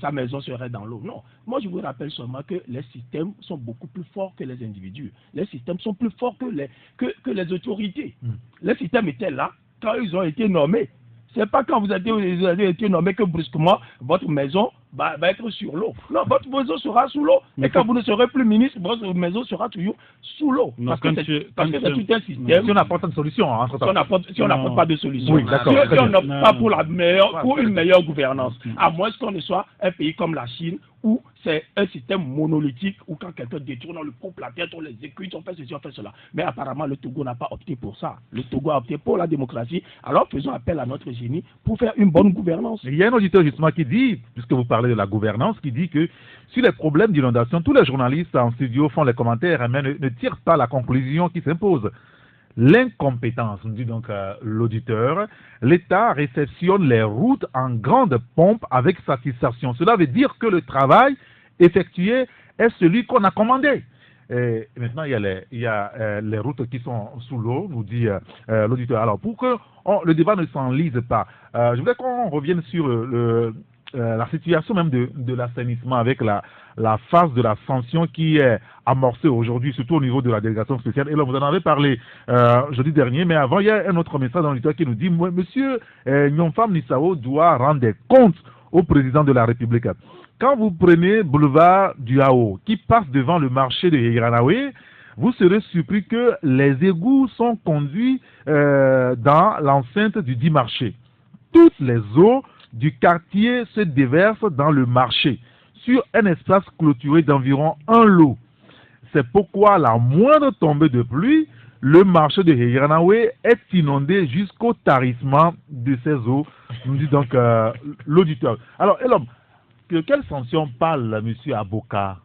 sa maison serait dans l'eau. Non, moi je vous rappelle seulement que les systèmes sont beaucoup plus forts que les individus. Les systèmes sont plus forts que les autorités. Les systèmes étaient là quand ils ont été nommés. Ce n'est pas quand vous avez été nommé que brusquement votre maison va être sur l'eau. Non, votre maison sera sous l'eau. Et quand vous ne serez plus ministre, votre maison sera toujours sous l'eau. Parce que c'est tout un système. Si on n'apporte pas de solution. Hein, si on n'apporte pas de solution. Oui, d'accord. Si on n'opte pas pour une meilleure gouvernance, à moins qu'on ne soit un pays comme la Chine, où c'est un système monolithique, où quand quelqu'un détourne, on le coupe la tête, on les exécute, on fait ceci, on fait cela. Mais apparemment, le Togo n'a pas opté pour ça. Le Togo a opté pour la démocratie. Alors faisons appel à notre génie pour faire une bonne gouvernance. Il y a un auditeur justement qui dit, puisque vous parlez de la gouvernance, qui dit que sur les problèmes d'inondation, tous les journalistes en studio font les commentaires, mais ne tirent pas la conclusion qui s'impose. L'incompétence, nous dit donc l'auditeur, l'État réceptionne les routes en grande pompe avec satisfaction. Cela veut dire que le travail effectué est celui qu'on a commandé. Et maintenant, il y a les routes qui sont sous l'eau, nous dit l'auditeur. Alors, pour que le débat ne s'enlise pas, je voudrais qu'on revienne sur la situation même de l'assainissement avec la phase de la sanction qui est amorcée aujourd'hui, surtout au niveau de la délégation spéciale. Et là, vous en avez parlé jeudi dernier, mais avant, il y a un autre message dans l'auditeur qui nous dit « Monsieur Nyonfam Nissao doit rendre des comptes au président de la République. Quand vous prenez boulevard du Hao, qui passe devant le marché de Yeranawe, vous serez surpris que les égouts sont conduits dans l'enceinte du dit marché. Toutes les eaux du quartier se déversent dans le marché, sur un espace clôturé d'environ 1 lot. C'est pourquoi la moindre tombée de pluie, le marché de Yeranawe est inondé jusqu'au tarissement de ces eaux, nous dit donc l'auditeur. Alors, Elom, quelle sanction parle M. Aboka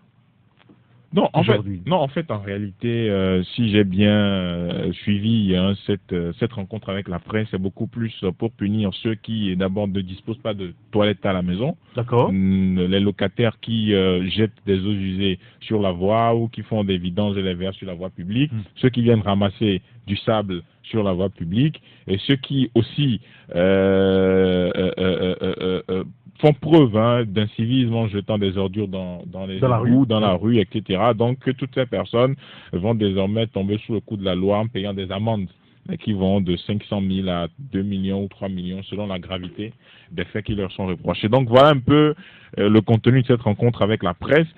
Non, en fait, en réalité, si j'ai bien suivi cette rencontre avec la presse, c'est beaucoup plus pour punir ceux qui, d'abord, ne disposent pas de toilettes à la maison. D'accord. Les locataires qui jettent des eaux usées sur la voie ou qui font des vidanges et les verres sur la voie publique. Ceux qui viennent ramasser du sable sur la voie publique. Et ceux qui aussi font preuve d'un civisme en jetant des ordures dans les égouts, dans la rue, etc. Donc toutes ces personnes vont désormais tomber sous le coup de la loi en payant des amendes qui vont de 500 000 à 2 millions ou 3 millions selon la gravité des faits qui leur sont reprochés. Donc voilà un peu le contenu de cette rencontre avec la presse.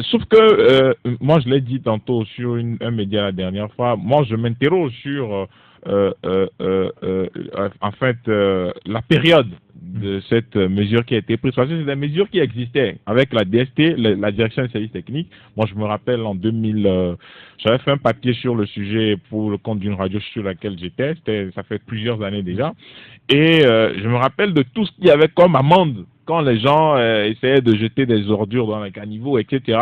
Sauf que, moi je l'ai dit tantôt sur un média la dernière fois, moi je m'interroge sur en fait la période de cette mesure qui a été prise, parce que c'est des mesures qui existaient avec la DST, la direction des services techniques. Moi je me rappelle en 2000, j'avais fait un papier sur le sujet pour le compte d'une radio sur laquelle j'étais, ça fait plusieurs années déjà, et je me rappelle de tout ce qu'il y avait comme amende quand les gens essayaient de jeter des ordures dans les caniveaux, etc.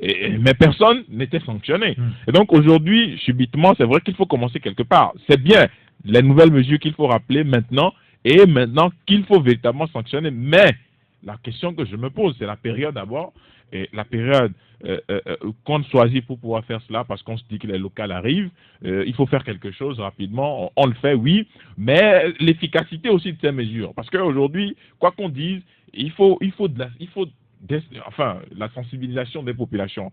Mais personne n'était sanctionné. Et donc aujourd'hui, subitement, c'est vrai qu'il faut commencer quelque part. C'est bien les nouvelles mesures qu'il faut rappeler maintenant, et maintenant qu'il faut véritablement sanctionner. Mais la question que je me pose, c'est la période d'abord, et la période qu'on choisit pour pouvoir faire cela, parce qu'on se dit que les locales arrivent, il faut faire quelque chose rapidement, on le fait, oui, mais l'efficacité aussi de ces mesures. Parce qu'aujourd'hui, quoi qu'on dise, il faut la sensibilisation des populations.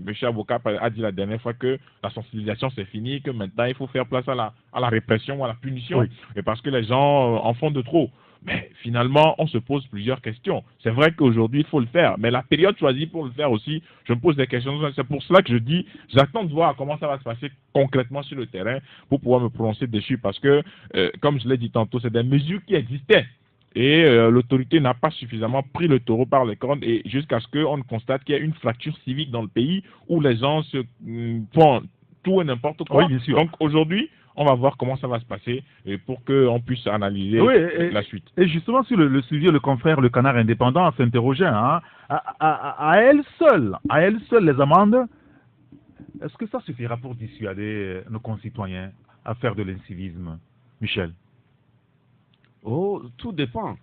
M. Aboka a dit la dernière fois que la sensibilisation c'est fini, que maintenant il faut faire place à la répression, à la punition, oui. Et parce que les gens en font de trop. Mais finalement, on se pose plusieurs questions. C'est vrai qu'aujourd'hui, il faut le faire, mais la période choisie pour le faire aussi, je me pose des questions. C'est pour cela que je dis, j'attends de voir comment ça va se passer concrètement sur le terrain pour pouvoir me prononcer dessus, parce que, comme je l'ai dit tantôt, c'est des mesures qui existaient. Et l'autorité n'a pas suffisamment pris le taureau par les cornes, et jusqu'à ce qu'on constate qu'il y a une fracture civique dans le pays où les gens se font tout et n'importe quoi. Oui, bien sûr. Donc aujourd'hui, on va voir comment ça va se passer pour qu'on puisse analyser la suite. Et justement, sur le sujet, le confrère, le Canard indépendant s'interrogeait, hein, à elle seule, les amendes, est-ce que ça suffira pour dissuader nos concitoyens à faire de l'incivisme, Michel? Oh, tout dépend.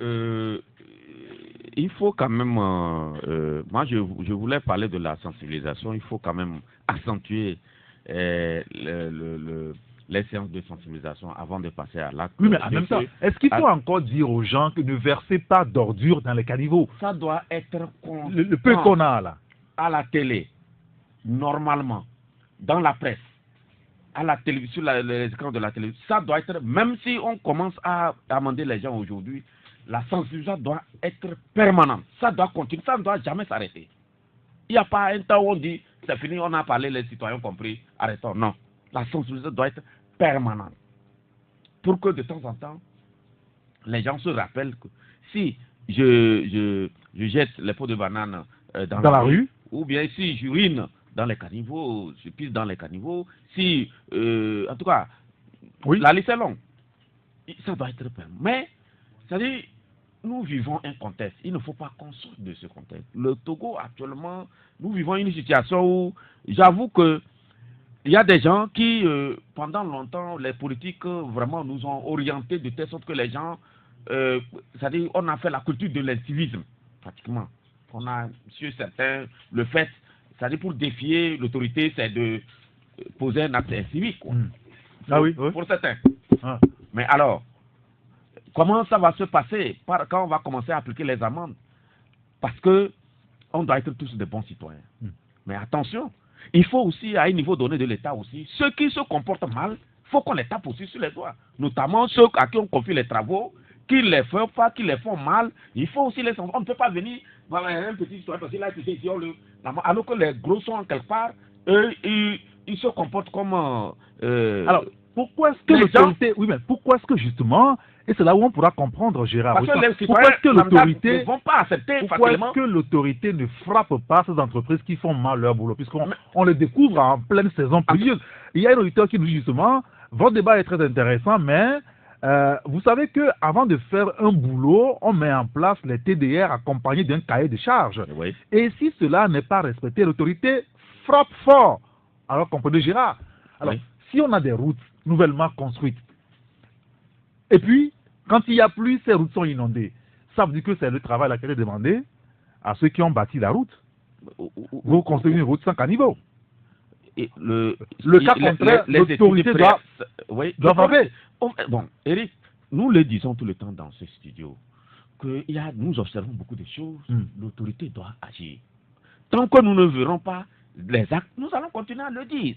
Il faut quand même, moi je voulais parler de la sensibilisation, il faut quand même accentuer les séances de sensibilisation avant de passer à l'acte. Oui, mais en même temps, est-ce qu'il faut encore dire aux gens que ne versez pas d'ordures dans les caniveaux? Ça doit être Le peu qu'on a là. À la télé, normalement, dans la presse, à la télévision, sur les écrans de la télévision, ça doit être, même si on commence à amender les gens aujourd'hui, la sensibilisation doit être permanente. Ça doit continuer, ça ne doit jamais s'arrêter. Il n'y a pas un temps où on dit, c'est fini, on a parlé, les citoyens compris, arrêtons. Non, la sensibilisation doit être permanente. Pour que de temps en temps, les gens se rappellent que si je jette les pots de banane dans la rue, ou bien si j'urine dans les caniveaux, je pisse dans les caniveaux, si, en tout cas, la liste est longue. Ça doit être permanent. Mais, c'est-à-dire, nous vivons un contexte. Il ne faut pas qu'on sorte de ce contexte. Le Togo, actuellement, nous vivons une situation où, j'avoue que, il y a des gens qui, pendant longtemps, les politiques vraiment nous ont orientés de telle sorte que les gens, c'est-à-dire, on a fait la culture de l'incivisme, pratiquement. On a, sur certains, le fait, c'est-à-dire pour défier l'autorité, c'est de poser un acte incivique, quoi. Ah oui, pour certains. Ah. Mais alors, comment ça va se passer quand on va commencer à appliquer les amendes? Parce que on doit être tous des bons citoyens. Mais attention, il faut aussi, à un niveau donné de l'État aussi, ceux qui se comportent mal, il faut qu'on les tape aussi sur les doigts. Notamment ceux à qui on confie les travaux, qui les font pas, qui les font mal. Il faut aussi les sanctionner. On ne peut pas venir, voilà, un petit citoyen, parce qu'il a été ici, alors que les gros sont quelque part, eux, ils se comportent comme... Alors, pourquoi est-ce que l'autorité... Oui, mais pourquoi est-ce que justement... Et c'est là où on pourra comprendre, Gérard. Parce que les pourquoi est-ce que l'autorité ne vont pas accepter pourquoi facilement. est-ce que l'autorité ne frappe pas ces entreprises qui font mal leur boulot? Puisqu'on les découvre en pleine saison pluvieuse. Il y a un auditeur qui nous dit justement, votre débat est très intéressant, mais vous savez qu'avant de faire un boulot, on met en place les TDR accompagnés d'un cahier de charges. Oui. Et si cela n'est pas respecté, l'autorité frappe fort. Alors comprenez, Gérard. Alors, si on a des routes nouvellement construites, et puis, quand il n'y a plus, ces routes sont inondées. Ça veut dire que c'est le travail qui est demandé à ceux qui ont bâti la route. Vous construisez une route sans caniveau. Et le cas contraire, l'autorité doit frapper. Bon, Eric, nous le disons tout le temps dans ce studio, que nous observons beaucoup de choses, l'autorité doit agir. Tant que nous ne verrons pas les actes, nous allons continuer à le dire.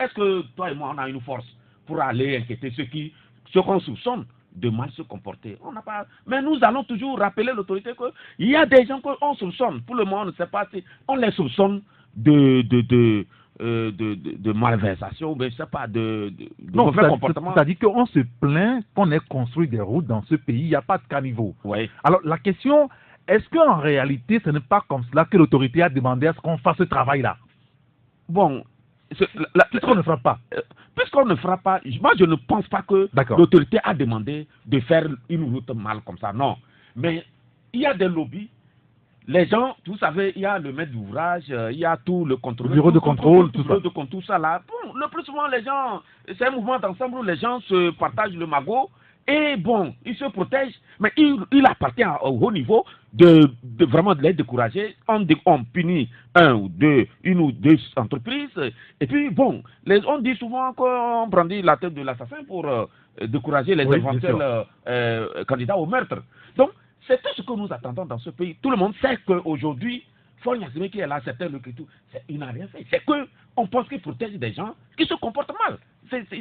Est-ce que toi et moi, on a une force pour aller inquiéter ceux qu'on soupçonne de mal se comporter? On n'a pas. Mais nous allons toujours rappeler l'autorité qu'il y a des gens qu'on soupçonne. Pour le moment, on ne sait pas si on les soupçonne de malversation, mais je ne sais pas, de mauvais comportement. C'est-à-dire qu'on se plaint qu'on ait construit des routes dans ce pays, il n'y a pas de caniveau. Oui. Alors la question, est-ce qu'en réalité, ce n'est pas comme cela que l'autorité a demandé à ce qu'on fasse ce travail-là? Bon, puisqu'on ne fera pas. Puisqu'on ne fera pas, moi je ne pense pas que l'autorité a demandé de faire une route mal comme ça, non. Mais il y a des lobbies. Les gens, vous savez, il y a le maître d'ouvrage, il y a tout le contrôle. Le bureau de contrôle, tout ça. Tout ça là. Bon, le plus souvent, les gens, c'est un mouvement d'ensemble où les gens se partagent le magot. Et bon, ils se protègent, mais il appartient au haut niveau de vraiment de les décourager. On punit une ou deux entreprises. Et puis bon, on dit souvent qu'on brandit la tête de l'assassin pour décourager les éventuels candidats au meurtre. Donc, c'est tout ce que nous attendons dans ce pays. Tout le monde sait qu'aujourd'hui, Foy Gnassingbé qui est là, certains le critiquent, il n'a rien fait. C'est qu'on pense qu'il protège des gens qui se comportent mal.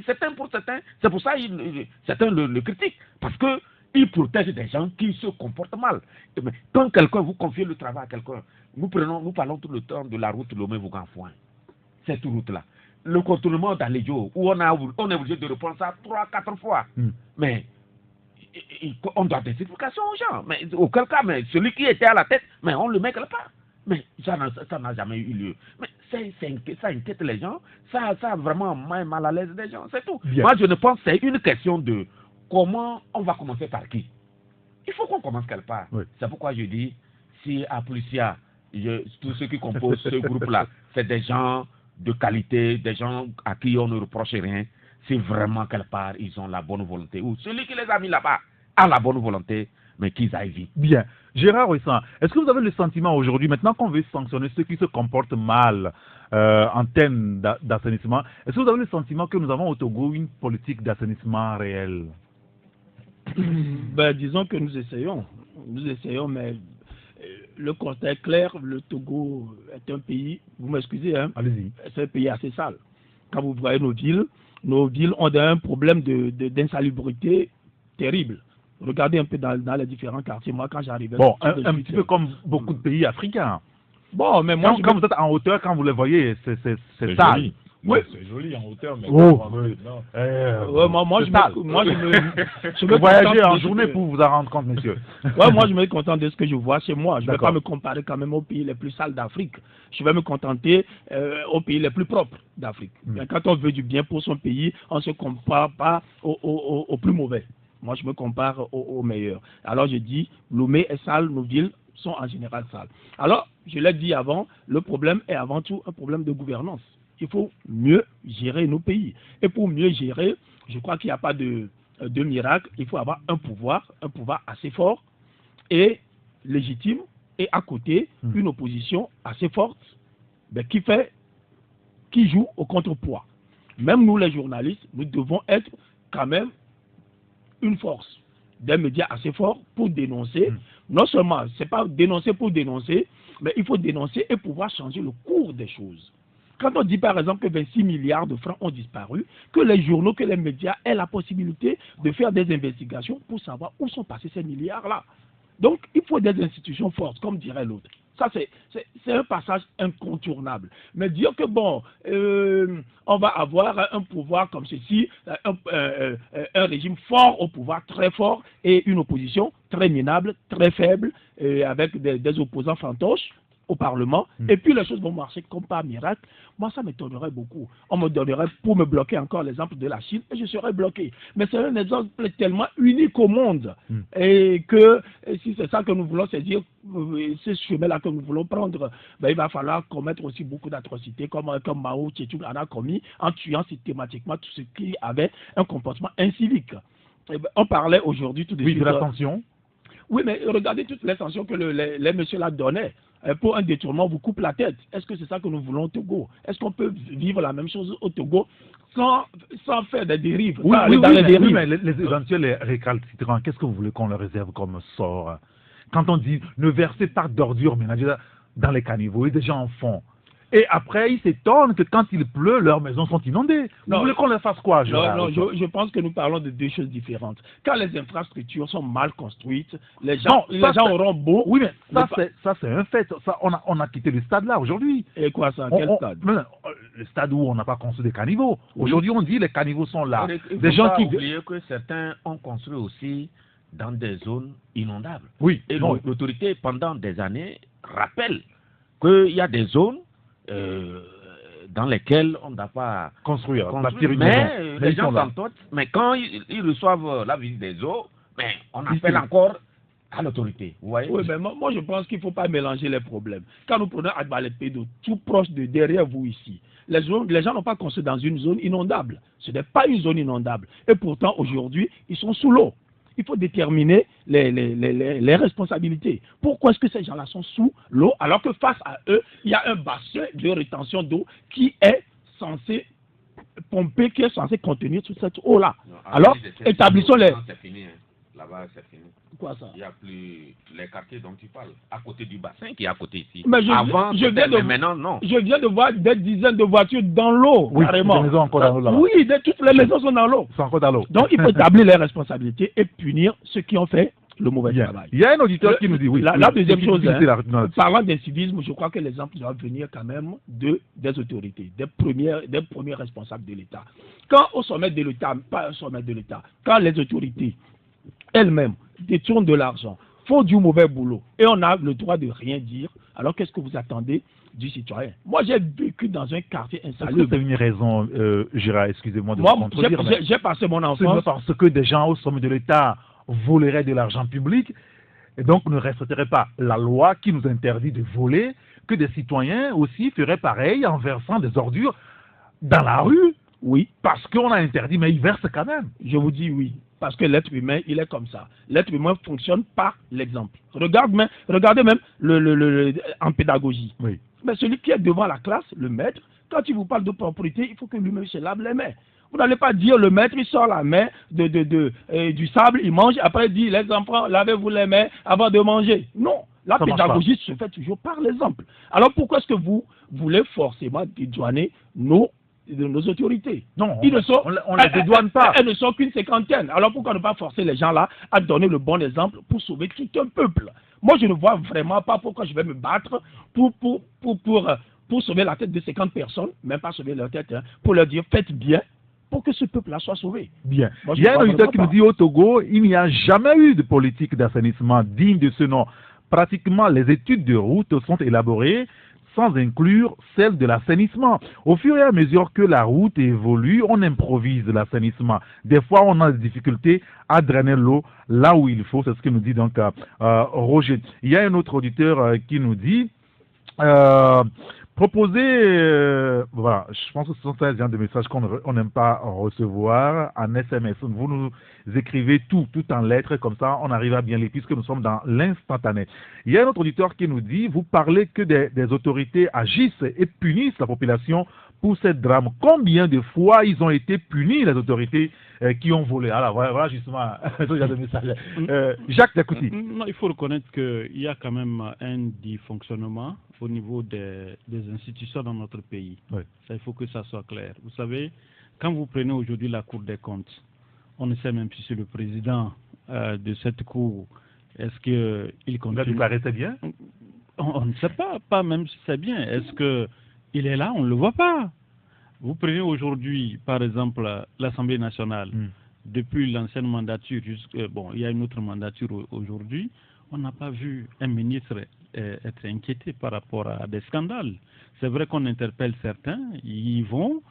Certains pour certains, c'est pour ça que certains le critiquent. Parce qu'il protège des gens qui se comportent mal. Mais quand quelqu'un vous confie le travail à quelqu'un, nous parlons tout le temps de la route Lomé-Vougan-Foin. Cette route-là. Le contournement d'Alédio, où on est obligé de reprendre ça 3-4 fois. Mais on doit des explications aux gens. Mais auquel cas, celui qui était à la tête, mais on le met quelque part. Mais ça n'a jamais eu lieu. Mais ça inquiète les gens, ça a vraiment mal à l'aise des gens, c'est tout. Bien. Moi, je ne pense que c'est une question de comment on va commencer par qui. Il faut qu'on commence quelque part. Oui. C'est pourquoi je dis, si à Policia, tous ceux qui composent ce groupe-là, c'est des gens de qualité, des gens à qui on ne reproche rien, si vraiment quelque part ils ont la bonne volonté, ou celui qui les a mis là-bas a la bonne volonté, mais qu'ils aillent vite. Bien. Gérard Ouessant, est-ce que vous avez le sentiment aujourd'hui, maintenant qu'on veut sanctionner ceux qui se comportent mal en termes d'assainissement, est-ce que vous avez le sentiment que nous avons au Togo une politique d'assainissement réelle? Ben, disons que nous essayons, mais le constat est clair, le Togo est un pays, vous m'excusez, hein, Allez-y. c'est un pays assez sale. Quand vous voyez nos villes ont un problème d'insalubrité terrible. Regardez un peu dans les différents quartiers. Moi, quand j'arrivais... Bon, un petit peu comme beaucoup de pays africains. Bon, mais moi... Quand vous êtes en hauteur, quand vous les voyez, c'est C'est sale. joli. Oui. Ouais, c'est joli en hauteur, mais... Oh, oui. non. Ouais, moi, c'est sale. je me Vous voyagez contente en de- journée pour vous en rendre compte, monsieur. Ouais, moi, je me contente de ce que je vois chez moi. Je ne vais D'accord. pas me comparer quand même aux pays les plus sales d'Afrique. Je vais me contenter aux pays les plus propres d'Afrique. Mais quand on veut du bien pour son pays, on ne se compare pas aux plus mauvais. Moi, je me compare aux meilleurs. Alors, je dis, Lomé est sale, nos villes sont en général sales. Alors, je l'ai dit avant, le problème est avant tout un problème de gouvernance. Il faut mieux gérer nos pays. Et pour mieux gérer, je crois qu'il n'y a pas de miracle. Il faut avoir un pouvoir assez fort et légitime, et à côté, une opposition assez forte, ben, qui joue au contrepoids. Même nous, les journalistes, nous devons être quand même une force, des médias assez forts pour dénoncer. Non seulement, c'est pas dénoncer pour dénoncer, mais il faut dénoncer et pouvoir changer le cours des choses. Quand on dit par exemple que 26 milliards de francs ont disparu, que les journaux, que les médias aient la possibilité de faire des investigations pour savoir où sont passés ces milliards-là. Donc, il faut des institutions fortes, comme dirait l'autre. Ça, c'est un passage incontournable. Mais dire que, bon, on va avoir un pouvoir comme ceci, un régime fort au pouvoir, très fort, et une opposition très minable, très faible, avec des opposants fantoches au Parlement, et puis les choses vont marcher comme par miracle, moi ça m'étonnerait beaucoup. On me donnerait, pour me bloquer encore l'exemple de la Chine, et je serais bloqué. Mais c'est un exemple tellement unique au monde, et que si c'est ça que nous voulons, c'est dire, ce chemin-là que nous voulons prendre, ben, il va falloir commettre aussi beaucoup d'atrocités, comme Mao Tse-tung en a commis, en tuant systématiquement tout ce qui avait un comportement incivique. Et ben, on parlait aujourd'hui tout de suite... Oui, de la tension. Oui, mais regardez toutes les sanctions que les messieurs là donnaient. Pour un détournement, on vous coupe la tête. Est-ce que c'est ça que nous voulons au Togo? Est-ce qu'on peut vivre la même chose au Togo sans faire des dérives? Oui, dérives. mais les éventuels récalcitrants, qu'est-ce que vous voulez qu'on leur réserve comme sort? Quand on dit ne versez pas d'ordures ménagères dans les caniveaux, et des gens en font. Et après, ils s'étonnent que quand il pleut, leurs maisons sont inondées. Vous voulez qu'on leur fasse quoi? Non, je pense que nous parlons de deux choses différentes. Quand les infrastructures sont mal construites, les gens auront beau... Oui, mais ça c'est un fait. Ça, on a quitté le stade là aujourd'hui. Et quoi ça? Quel stade? Le stade où on n'a pas construit des caniveaux. Aujourd'hui, on dit les caniveaux sont là. Il Des faut gens pas qui... oublier que certains ont construit aussi dans des zones inondables. Oui. Et l'autorité, pendant des années, rappelle qu'il y a des zones dans lesquelles on ne doit pas construire. Mais les gens s'entendent. Mais quand ils reçoivent la visite des eaux, mais on appelle encore à l'autorité. Oui, mais moi je pense qu'il ne faut pas mélanger les problèmes. Quand nous prenons Agbalé-Pédo, tout proche de derrière vous ici, les gens n'ont pas construit dans une zone inondable. Ce n'est pas une zone inondable. Et pourtant, aujourd'hui, ils sont sous l'eau. Il faut déterminer les responsabilités. Pourquoi est-ce que ces gens-là sont sous l'eau alors que face à eux, il y a un bassin de rétention d'eau qui est censé pomper, qui est censé contenir toute cette eau-là. Alors, établissons les... C'est fini, hein. Là-bas, c'est fini. Quoi ça? Il n'y a plus les quartiers dont tu parles, à côté du bassin qui est à côté ici. Mais Avant, mais maintenant, non. Je viens de voir des dizaines de voitures dans l'eau, carrément. Les maisons encore dans l'eau là-bas. Oui, toutes les maisons sont dans l'eau. Sont encore dans l'eau. Donc, il faut établir les responsabilités et punir ceux qui ont fait le mauvais travail. Il y a un auditeur qui nous dit oui. La deuxième chose, parlant d'incivisme, je crois que l'exemple doit venir quand même des autorités, des premiers responsables de l'État. Quand au sommet de l'État, pas au sommet de l'État, quand les autorités elles-mêmes détournent de l'argent, font du mauvais boulot, et on a le droit de rien dire, alors qu'est-ce que vous attendez du citoyen? Moi, j'ai vécu dans un quartier insalubre. C'est une raison, Gérard, excusez-moi de vous contredire. J'ai passé mon enfance... parce que des gens au sommet de l'État voleraient de l'argent public, et donc ne respecteraient pas la loi qui nous interdit de voler, que des citoyens aussi feraient pareil en versant des ordures dans la rue, Oui. Parce qu'on a interdit, mais ils versent quand même. Je vous dis oui. Parce que l'être humain, il est comme ça. L'être humain fonctionne par l'exemple. Regardez même en pédagogie. Oui. Mais celui qui est devant la classe, le maître, quand il vous parle de propriété, il faut que lui-même se lave les mains. Vous n'allez pas dire le maître, il sort la main du sable, il mange, après il dit les enfants, lavez-vous les mains avant de manger. Non, la pédagogie se fait toujours par l'exemple. Alors pourquoi est-ce que vous voulez forcément dédouaner nos autorités? Non, on ne les dédouane pas. Elles ne sont qu'une cinquantaine. Alors pourquoi ne pas forcer les gens là à donner le bon exemple pour sauver tout un peuple? Moi, je ne vois vraiment pas pourquoi je vais me battre pour sauver la tête de 50 personnes, même pas sauver leur tête, hein, pour leur dire faites bien pour que ce peuple-là soit sauvé. Bien. Moi, il y a un auditeur qui nous dit au Togo, il n'y a jamais eu de politique d'assainissement digne de ce nom. Pratiquement les études de route sont élaborées sans inclure celle de l'assainissement. Au fur et à mesure que la route évolue, on improvise l'assainissement. Des fois, on a des difficultés à drainer l'eau là où il faut. C'est ce que nous dit donc Roger. Il y a un autre auditeur qui nous dit proposer, voilà, je pense que ce sont ces genres de messages qu'on n'aime pas recevoir en SMS. Vous nous écrivez tout en lettres, comme ça on arrive à bien lire, puisque nous sommes dans l'instantané. Il y a un autre auditeur qui nous dit, vous parlez que des autorités agissent et punissent la population pour ces drames. Combien de fois ils ont été punis, les autorités qui ont volé? Alors voilà justement ce genre de message. Jacques Dakouti. Non, il faut reconnaître qu'il y a quand même un dysfonctionnement au niveau des institutions dans notre pays. Oui. Ça, il faut que ça soit clair. Vous savez, quand vous prenez aujourd'hui la Cour des comptes, on ne sait même si c'est le président de cette Cour. Est-ce qu'il continue? Il a déclaré c'est bien? On ne sait pas même si c'est bien. Est-ce qu'il est là? On ne le voit pas. Vous prenez aujourd'hui, par exemple, l'Assemblée nationale. Depuis l'ancienne mandature, il y a une autre mandature aujourd'hui, on n'a pas vu un ministre être inquiété par rapport à des scandales. C'est vrai qu'on interpelle certains, ils vont,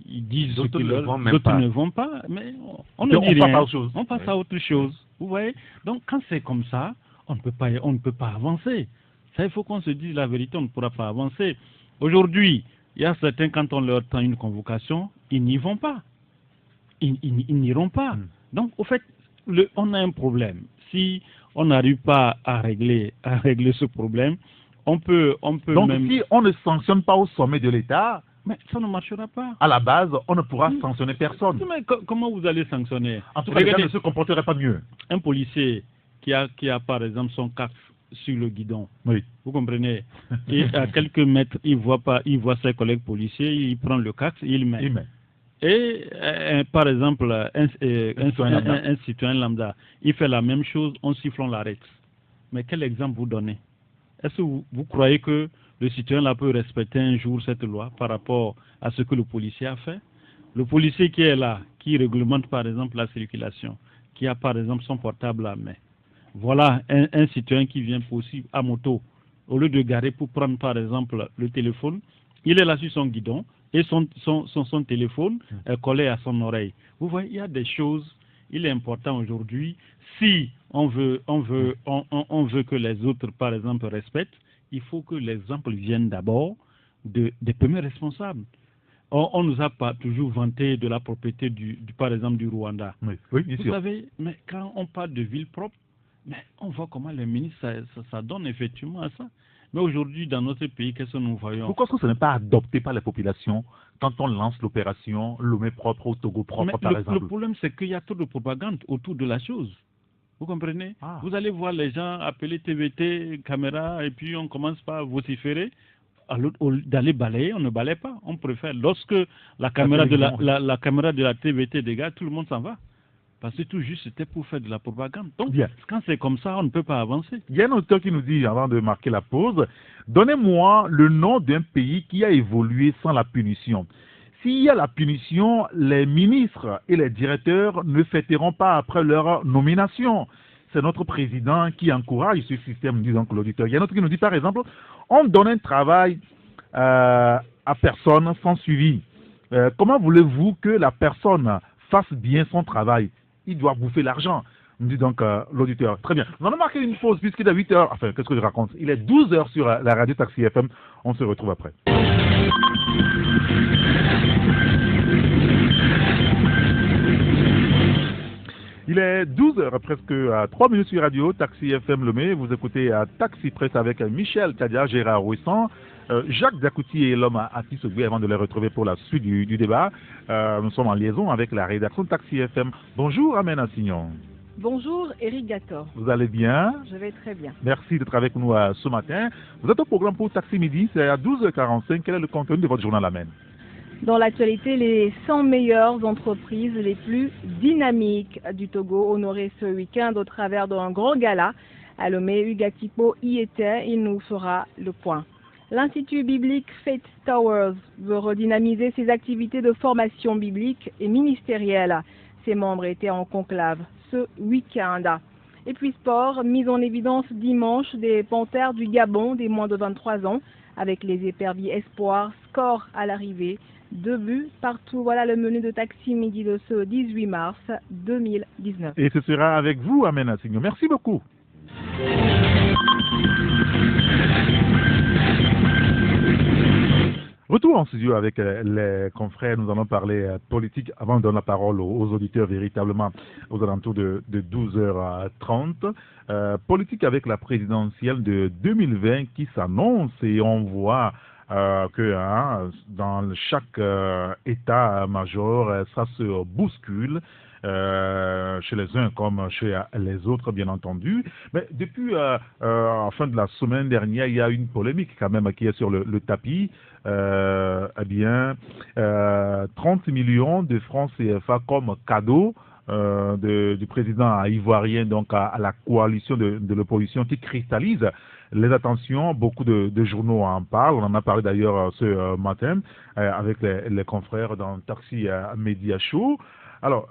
ils disent d'autres ne vont pas, mais on ne dit rien. On passe à autre chose. Vous voyez? Donc quand c'est comme ça, on ne peut pas avancer. Ça, il faut qu'on se dise la vérité, on ne pourra pas avancer. Aujourd'hui, il y a certains, quand on leur tend une convocation, ils n'y vont pas. Ils n'iront pas. Donc, au fait, on a un problème. Si on n'arrive pas à régler ce problème, on peut donc, même... si on ne sanctionne pas au sommet de l'État, mais ça ne marchera pas. À la base, on ne pourra sanctionner personne. Mais comment vous allez sanctionner? En tout cas, les gens ne se comporteraient pas mieux. Un policier qui a par exemple son casque sur le guidon. Oui. Vous comprenez? Et à quelques mètres, il voit ses collègues policiers, il prend le casque, il met. Et par exemple, un citoyen lambda, il fait la même chose, on siffle, on l'arrête. Mais quel exemple vous donnez? Est-ce que vous croyez que le citoyen là peut respecter un jour cette loi par rapport à ce que le policier a fait? Le policier qui est là, qui réglemente par exemple la circulation, qui a par exemple son portable à main. Voilà un citoyen qui vient aussi à moto. Au lieu de garer pour prendre par exemple le téléphone, il est là sur son guidon et son téléphone est collé à son oreille. Vous voyez, il y a des choses, il est important aujourd'hui, si on veut que les autres par exemple respectent, il faut que l'exemple vienne d'abord des premiers responsables. On nous a pas toujours vanté de la propriété par exemple du Rwanda. Oui, bien sûr. Vous savez, mais quand on parle de ville propre, mais on voit comment les ministres, ça donne effectivement à ça. Mais aujourd'hui, dans notre pays, qu'est-ce que nous voyons? Pourquoi est-ce que ce n'est pas adopté par les populations quand on lance l'opération Lomé propre au Togo propre, par exemple? Le problème, c'est qu'il y a trop de propagande autour de la chose. Vous comprenez? Vous allez voir les gens appeler TVT, caméra, et puis on commence par vociférer. D'aller balayer, on ne balaye pas. On préfère, lorsque la caméra de la TVT dégage, tout le monde s'en va. Parce que tout juste, c'était pour faire de la propagande. Donc, quand c'est comme ça, on ne peut pas avancer. Il y a un auteur qui nous dit, avant de marquer la pause, donnez-moi le nom d'un pays qui a évolué sans la punition. S'il y a la punition, les ministres et les directeurs ne fêteront pas après leur nomination. C'est notre président qui encourage ce système, dit donc l'auditeur. Il y a un autre qui nous dit, par exemple, on donne un travail à personne sans suivi. Comment voulez-vous que la personne fasse bien son travail? Il doit bouffer l'argent, nous dit donc l'auditeur. Très bien. Nous allons marquer une pause puisqu'il est 8h. Enfin, qu'est-ce que je raconte? Il est 12h sur la radio Taxi FM. On se retrouve après. 12h, presque à 3 minutes sur Radio, Taxi FM Lomé. Vous écoutez à Taxi Presse avec Michel Tadia, Gérard Ouissan, Jacques Zakouti et l'homme à Tissogbe avant de les retrouver pour la suite du débat. Nous sommes en liaison avec la rédaction de Taxi FM. Bonjour, Amena Signon. Bonjour, Eric Gator. Vous allez bien? Je vais très bien. Merci d'être avec nous ce matin. Vous êtes au programme pour Taxi Midi, c'est à 12h45. Quel est le contenu de votre journal, Amen? Dans l'actualité, les 100 meilleures entreprises les plus dynamiques du Togo honorées ce week-end au travers d'un grand gala. À Lomé, Hugues Atipo y était, il nous fera le point. L'Institut biblique Faith Towers veut redynamiser ses activités de formation biblique et ministérielle. Ses membres étaient en conclave ce week-end. Et puis sport, mise en évidence dimanche des Panthères du Gabon des moins de 23 ans avec les éperviers espoirs, score à l'arrivée. 2 buts partout. Voilà le menu de Taxi Midi de ce 18 mars 2019. Et ce sera avec vous, Amena Signon. Merci beaucoup. Retour en studio avec les confrères. Nous allons parler politique avant de donner la parole aux auditeurs véritablement aux alentours de 12h30. Politique avec la présidentielle de 2020 qui s'annonce et on voit que dans chaque état-major, ça se bouscule chez les uns comme chez les autres, bien entendu. Mais depuis la fin de la semaine dernière, il y a une polémique quand même qui est sur le tapis. 30 millions de francs CFA comme cadeau du président ivoirien donc à la coalition de l'opposition qui cristallise les attentions. Beaucoup de journaux en parlent. On en a parlé d'ailleurs ce matin avec les confrères dans Taxi Media Show. Alors,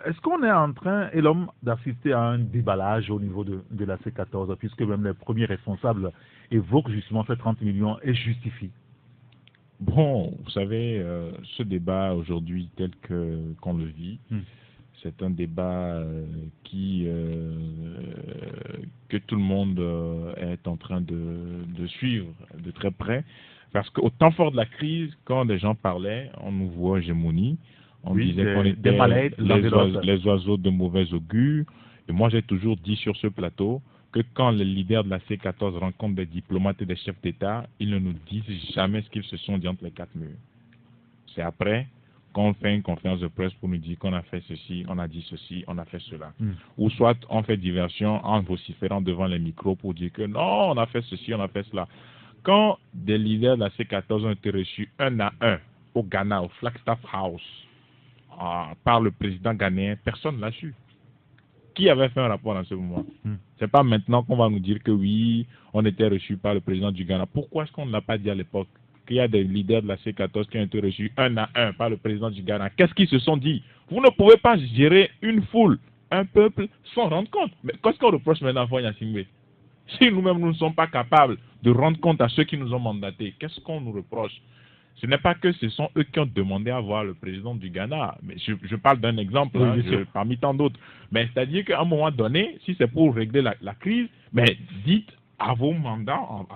est-ce qu'on est en train, et l'homme, d'assister à un déballage au niveau de la C14, puisque même les premiers responsables évoquent justement ces 30 millions et justifient? Bon, vous savez, ce débat aujourd'hui tel qu'on le vit, c'est un débat que tout le monde est en train de suivre de très près, parce qu'au temps fort de la crise, quand des gens parlaient, on nous voit hégémonie, on disait qu'on était les oiseaux de mauvais augure, et moi j'ai toujours dit sur ce plateau que quand les leaders de la C14 rencontrent des diplomates et des chefs d'État, ils ne nous disent jamais ce qu'ils se sont dit entre les quatre murs. C'est après qu'on fait une conférence de presse pour nous dire qu'on a fait ceci, on a dit ceci, on a fait cela. Ou soit on fait diversion en vociférant devant les micros pour dire que non, on a fait ceci, on a fait cela. Quand des leaders de la C14 ont été reçus 1 à 1 au Ghana, au Flagstaff House, par le président ghanéen, personne ne l'a su. Qui avait fait un rapport dans ce moment? C'est pas maintenant qu'on va nous dire que oui, on était reçu par le président du Ghana. Pourquoi est-ce qu'on ne l'a pas dit à l'époque qu'il y a des leaders de la C14 qui ont été reçus 1 à 1 par le président du Ghana? Qu'est-ce qu'ils se sont dit? Vous ne pouvez pas gérer une foule, un peuple, sans rendre compte. Mais qu'est-ce qu'on reproche maintenant à Fonya Singbe? Si nous-mêmes nous ne sommes pas capables de rendre compte à ceux qui nous ont mandatés, qu'est-ce qu'on nous reproche? Ce n'est pas que ce sont eux qui ont demandé à voir le président du Ghana. Mais je parle d'un exemple parmi tant d'autres. Mais c'est-à-dire qu'à un moment donné, si c'est pour régler la crise, mais dites à vos mandants,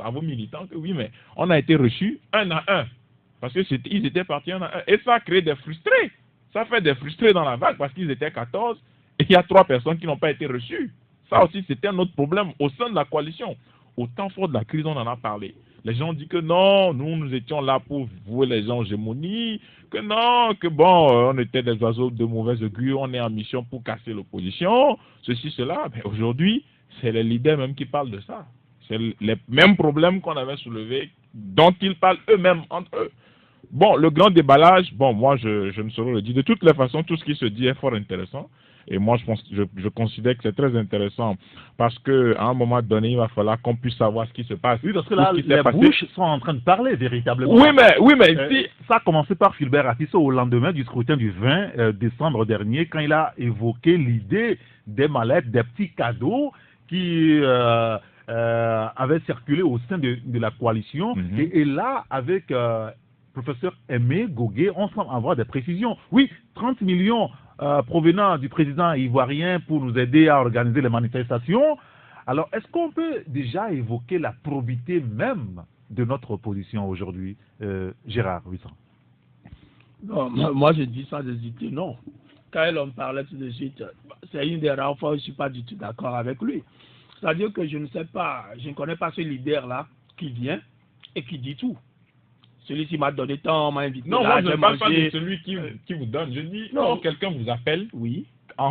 à vos militants que oui, mais on a été reçus 1 à 1. Parce qu'ils étaient partis 1 à 1. Et ça a créé des frustrés. Ça fait des frustrés dans la vague parce qu'ils étaient 14 et il y a 3 personnes qui n'ont pas été reçues. Ça aussi, c'était un autre problème au sein de la coalition. Au temps fort de la crise, on en a parlé. Les gens disent que non, nous étions là pour vouer les gens hégémonie, que non, que bon, on était des oiseaux de mauvaise augure, on est en mission pour casser l'opposition, ceci, cela. Mais aujourd'hui, c'est les leaders même qui parlent de ça. C'est les mêmes problèmes qu'on avait soulevés, dont ils parlent eux-mêmes entre eux. Bon, le grand déballage, bon, moi, je ne saurais le dire. De toutes les façons, tout ce qui se dit est fort intéressant. Et moi, je considère que c'est très intéressant parce qu'à un moment donné, il va falloir qu'on puisse savoir ce qui se passe. Oui, parce que là, les bouches sont en train de parler véritablement. Oui, mais si... Ça a commencé par Philbert Atisso au lendemain du scrutin du 20 décembre dernier, quand il a évoqué l'idée des mallettes, des petits cadeaux qui avaient circulé au sein de la coalition. Et là, avec... professeur Aimé Gogué, on semble avoir des précisions. Oui, 30 millions provenant du président ivoirien pour nous aider à organiser les manifestations. Alors, est-ce qu'on peut déjà évoquer la probité même de notre opposition aujourd'hui, Gérard Ouissan? Non, moi je dis sans hésiter, non. quand elle en parlait tout de suite, c'est une des rares fois où je ne suis pas du tout d'accord avec lui. C'est-à-dire que je ne sais pas, je ne connais pas ce leader-là qui vient et qui dit tout. Celui-ci m'a donné tant, m'a invité. Non, là, moi je ne parle pas de mangé. celui qui vous donne. Je dis, Non. quand quelqu'un vous appelle, Oui,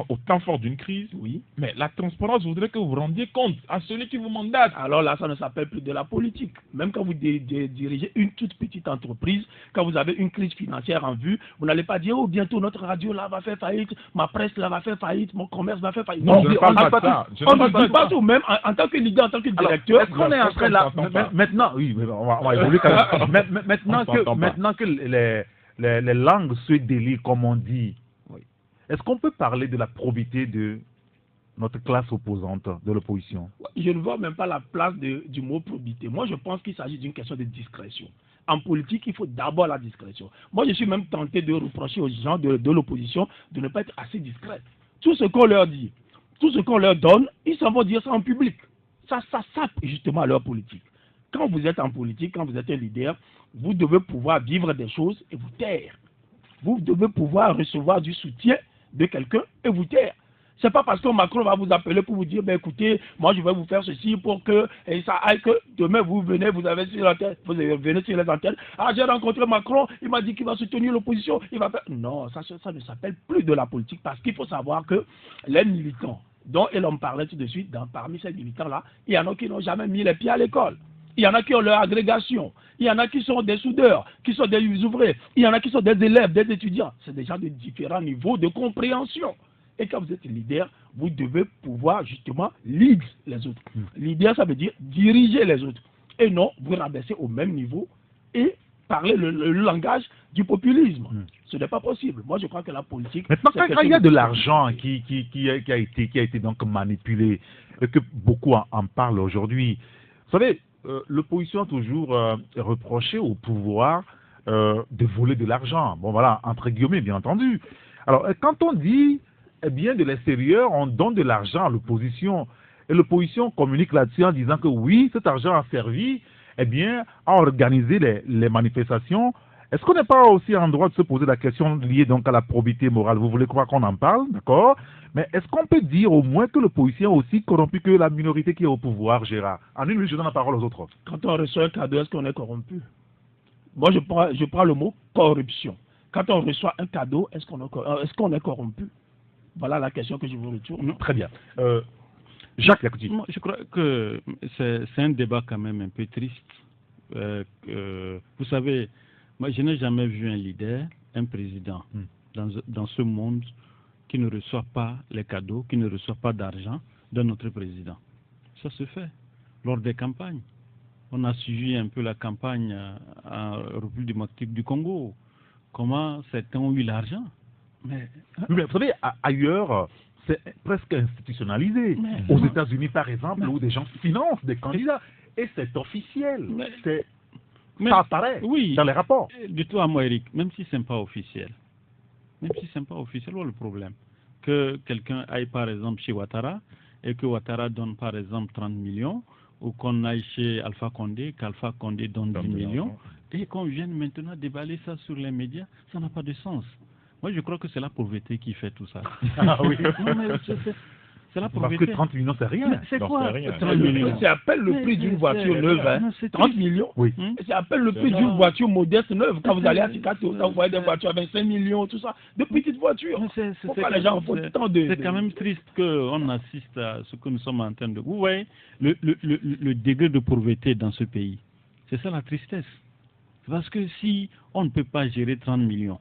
au temps fort d'une crise, oui. mais la transparence voudrait que vous vous rendiez compte à celui qui vous mandate. Alors là, ça ne s'appelle plus de la politique. Même quand vous dirigez une toute petite entreprise, quand vous avez une crise financière en vue, vous n'allez pas dire, oh, bientôt notre radio là va faire faillite, ma presse là va faire faillite, mon commerce va faire faillite. Non, je ne on parle dit pas de ça. On ne dit pas tout, même en tant que leader, en tant que directeur. Est-ce qu'on est en train là, maintenant, oui, mais on va évoluer quand même. Maintenant que les langues se délient, comme on dit, est-ce qu'on peut parler de la probité de notre classe opposante, de l'opposition? Je ne vois même pas la place du mot probité. Moi, je pense qu'il s'agit d'une question de discrétion. En politique, il faut d'abord la discrétion. Moi, je suis même tenté de reprocher aux gens de l'opposition de ne pas être assez discrets. Tout ce qu'on leur dit, tout ce qu'on leur donne, ils s'en vont dire ça en public. Ça sape justement à leur politique. Quand vous êtes en politique, quand vous êtes un leader, vous devez pouvoir vivre des choses et vous taire. Vous devez pouvoir recevoir du soutien de quelqu'un et vous taire. C'est pas parce que Macron va vous appeler pour vous dire, ben écoutez, moi je vais vous faire ceci pour que et ça aille que demain vous venez, vous venez sur les antennes. Ah, j'ai rencontré Macron, il m'a dit qu'il va soutenir l'opposition, il va faire. Non, ça ne s'appelle plus de la politique parce qu'il faut savoir que les militants dont elle en parlait tout de suite, parmi ces militants-là, il y en a qui n'ont jamais mis les pieds à l'école. Il y en a qui ont leur agrégation. Il y en a qui sont des soudeurs, qui sont des ouvriers. Il y en a qui sont des élèves, des étudiants. C'est des gens de différents niveaux de compréhension. Et quand vous êtes leader, vous devez pouvoir justement lead les autres. Leader, ça veut dire diriger les autres. Et non, vous rabaisser au même niveau et parler le langage du populisme. Ce n'est pas possible. Moi, je crois que la politique... Maintenant, quand il y a de l'argent qui a été donc manipulé, et que beaucoup en parlent aujourd'hui, vous savez, l'opposition a toujours reproché au pouvoir de voler de l'argent. Bon, voilà, entre guillemets, bien entendu. Alors, quand on dit, eh bien, de l'extérieur, on donne de l'argent à l'opposition, et l'opposition communique là-dessus en disant que oui, cet argent a servi, eh bien, à organiser les manifestations. Est-ce qu'on n'est pas aussi en droit de se poser la question liée donc à la probité morale? Vous voulez croire qu'on en parle, d'accord? Mais est-ce qu'on peut dire au moins que l'opposition est aussi corrompue que la minorité qui est au pouvoir, Gérard? En une minute, je donne la parole aux autres. Quand on reçoit un cadeau, est-ce qu'on est corrompu? Moi, je prends le mot corruption. Quand on reçoit un cadeau, est-ce qu'on est corrompu? Voilà la question que je vous retourne. Très bien. Jacques Lacouti. Je crois que c'est un débat quand même un peu triste. Vous savez, moi, je n'ai jamais vu un leader, un président dans ce monde qui ne reçoit pas les cadeaux, qui ne reçoit pas d'argent d'un autre président. Ça se fait lors des campagnes. On a suivi un peu la campagne en République démocratique du Congo. Comment certains ont eu l'argent. Mais vous savez, ailleurs, c'est presque institutionnalisé. Aux États-Unis, par exemple, où des gens financent des candidats. Et c'est officiel. Ça apparaît dans les rapports. Dis-toi à moi, Eric, même si ce n'est pas officiel, voilà le problème. Que quelqu'un aille par exemple chez Ouattara et que Ouattara donne par exemple 30 millions, ou qu'on aille chez Alpha Condé, qu'Alpha Condé donne 10 millions, et qu'on vienne maintenant déballer ça sur les médias, ça n'a pas de sens. Moi, je crois que c'est la pauvreté qui fait tout ça. Ah oui. Non, mais c'est la pauvreté. Parce que 30 millions, c'est rien. C'est quoi 30 millions. C'est à peine le prix d'une voiture neuve. Hein. 30 millions. Oui. C'est à peine le prix d'une voiture modeste neuve. Quand vous allez à Sikato, vous voyez des voitures à 25 millions, tout ça. De petites voitures. Pourquoi les gens font tant de... C'est quand même triste qu'on assiste à ce que nous sommes en train de... Vous voyez, le degré de pauvreté dans ce pays. C'est ça la tristesse. Parce que si on ne peut pas gérer 30 millions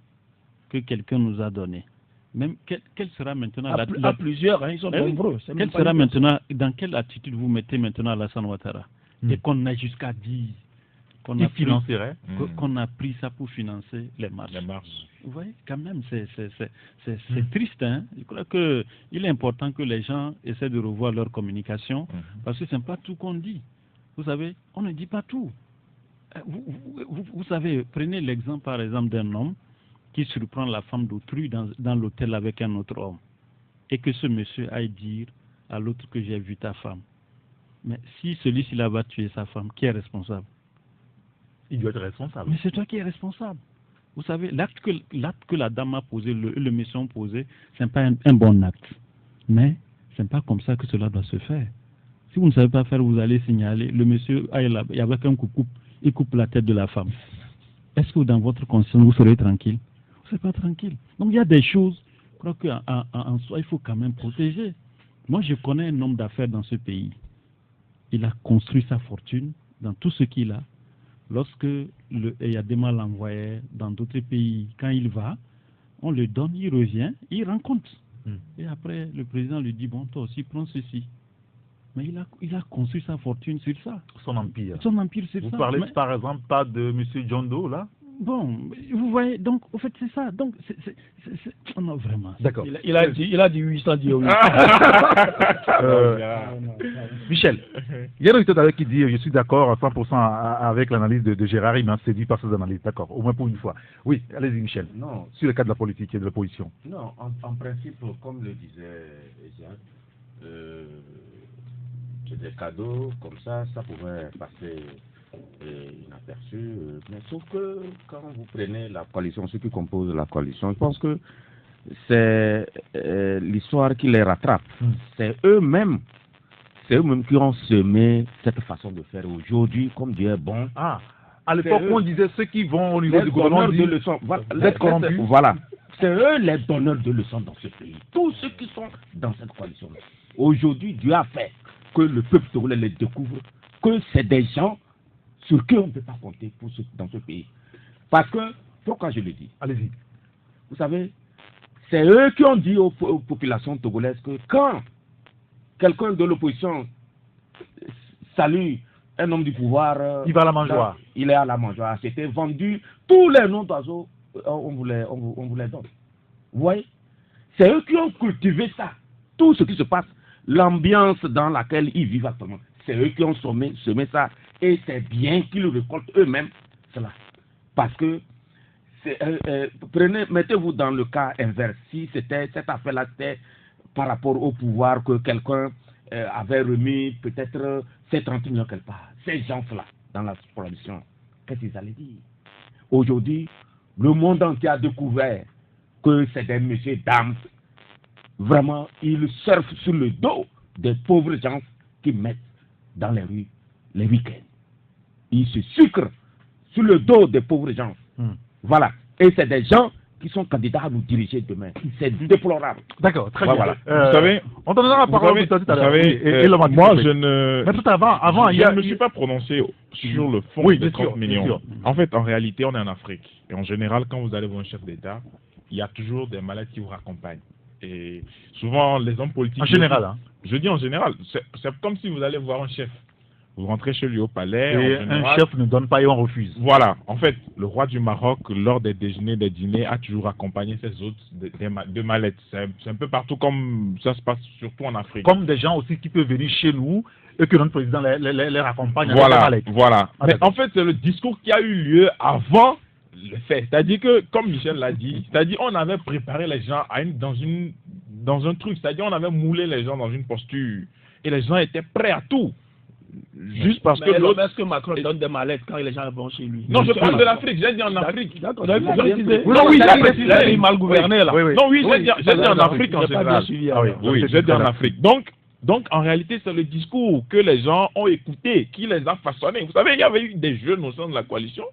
que quelqu'un nous a donné, même quelle sera maintenant à plusieurs, hein, ils sont nombreux. Quelle sera maintenant, dans quelle attitude vous mettez maintenant Alassane Ouattara et qu'on a jusqu'à 10 qu'on a pris ça pour financer les marches. Vous voyez, quand même, c'est triste. Hein? Je crois qu'il est important que les gens essaient de revoir leur communication parce que ce n'est pas tout qu'on dit. Vous savez, on ne dit pas tout. Vous savez, prenez l'exemple par exemple d'un homme qui surprend la femme d'autrui dans l'hôtel avec un autre homme et que ce monsieur aille dire à l'autre que j'ai vu ta femme. Mais si celui-ci va tuer sa femme, qui est responsable? Il doit être responsable. Mais c'est toi qui es responsable. Vous savez, l'acte que la dame a posé, le monsieur a posé, ce n'est pas un bon acte. Mais ce n'est pas comme ça que cela doit se faire. Si vous ne savez pas faire, vous allez signaler. Le monsieur, il y avait un coupe, il coupe la tête de la femme. Est-ce que dans votre conscience, vous serez tranquille? Vous ne serez pas tranquille. Donc il y a des choses, je crois qu'en soi, il faut quand même protéger. Moi, je connais un homme d'affaires dans ce pays. Il a construit sa fortune dans tout ce qu'il a. Lorsque Yadema l'envoyait dans d'autres pays, quand il va, on le donne, il revient, il rend compte. Et après, le président lui dit, bon, toi aussi, prends ceci. Mais il a construit sa fortune sur ça. Son empire. Son empire, c'est ça. Vous parlez par exemple pas de M. John Doe, là? Bon, vous voyez, donc, en fait, c'est ça. Donc, non, vraiment. D'accord. Il a dit oui, sans dire oui. Michel, il y a un auditeur qui dit je suis d'accord à 100% avec l'analyse de Gérard, il m'a séduit par ses analyses. D'accord, au moins pour une fois. Oui, allez-y, Michel. Non. Sur le cas de la politique et de l'opposition. Non, en principe, comme le disait Jacques, des cadeaux comme ça pouvait passer inaperçu. Mais sauf que quand vous prenez la coalition, ceux qui composent la coalition, je pense que c'est l'histoire qui les rattrape. C'est eux-mêmes qui ont semé cette façon de faire aujourd'hui, comme Dieu est bon. Ah, à l'époque, on disait ceux qui vont au niveau du gouvernement de leçons. d'être corrompus. Voilà. C'est eux les donneurs de leçons dans ce pays. Tous ceux qui sont dans cette coalition. Aujourd'hui, Dieu a fait que le peuple togolais les découvre, que c'est des gens sur qui on ne peut pas compter dans ce pays. Parce que, pourquoi je le dis? Allez-y. Vous savez, c'est eux qui ont dit aux populations togolaises que quand quelqu'un de l'opposition salue un homme du pouvoir, il va à la mangeoire. Il est à la mangeoire. C'était vendu. Tous les noms d'oiseaux, on vous les donne. Vous voyez? C'est eux qui ont cultivé ça. Tout ce qui se passe, l'ambiance dans laquelle ils vivent actuellement, c'est eux qui ont semé ça. Et c'est bien qu'ils récoltent eux-mêmes cela. Parce que, mettez-vous dans le cas inverse. Si c'était cette affaire-là, c'était par rapport au pouvoir que quelqu'un avait remis peut-être ces 30 millions quelque part. Ces gens-là, dans la coalition, qu'est-ce qu'ils allaient dire? Aujourd'hui, le monde entier a découvert que c'est des messieurs, dames. Vraiment, ils surfent sur le dos des pauvres gens qui mettent dans les rues les week-ends. Ils se sucrent sur le dos des pauvres gens. Voilà. Et c'est des gens qui sont candidats à nous diriger demain. C'est déplorable. D'accord, très bien. Voilà. Vous savez, on donnera la parole tout à l'heure. Moi, je ne... Mais tout avant, je ne me suis pas prononcé sur le fond des 30 millions. En fait, en réalité, on est en Afrique. Et en général, quand vous allez voir un chef d'État, il y a toujours des malades qui vous raccompagnent. Et souvent, les hommes politiques... En général, hein. Je dis en général. C'est comme si vous allez voir un chef. Vous rentrez chez lui au palais. Et un chef ne donne pas et on refuse. Voilà. En fait, le roi du Maroc, lors des déjeuners, des dîners, a toujours accompagné ses hôtes de mallettes. C'est un peu partout comme ça se passe, surtout en Afrique. Comme des gens aussi qui peuvent venir chez nous et que notre président les accompagne avec voilà, des mallettes. Voilà. Mais en fait, c'est le discours qui a eu lieu avant le fait. C'est-à-dire que, comme Michel l'a dit, c'est-à-dire on avait préparé les gens dans un truc. C'est-à-dire on avait moulé les gens dans une posture. Et les gens étaient prêts à tout. Juste parce que l'autre... Est-ce que Macron donne des mallettes quand les gens vont chez lui? Non, je parle de l'Afrique, j'ai dit en Afrique. D'accord, oui, j'ai précisé. Il est mal gouverné là. Non, oui, j'ai dit en Afrique en général. Oui, j'ai dit en Afrique. Donc, en réalité, c'est le discours que les gens ont écouté, qui les a façonnés. Vous savez, il y avait eu des jeunes au sein de la coalition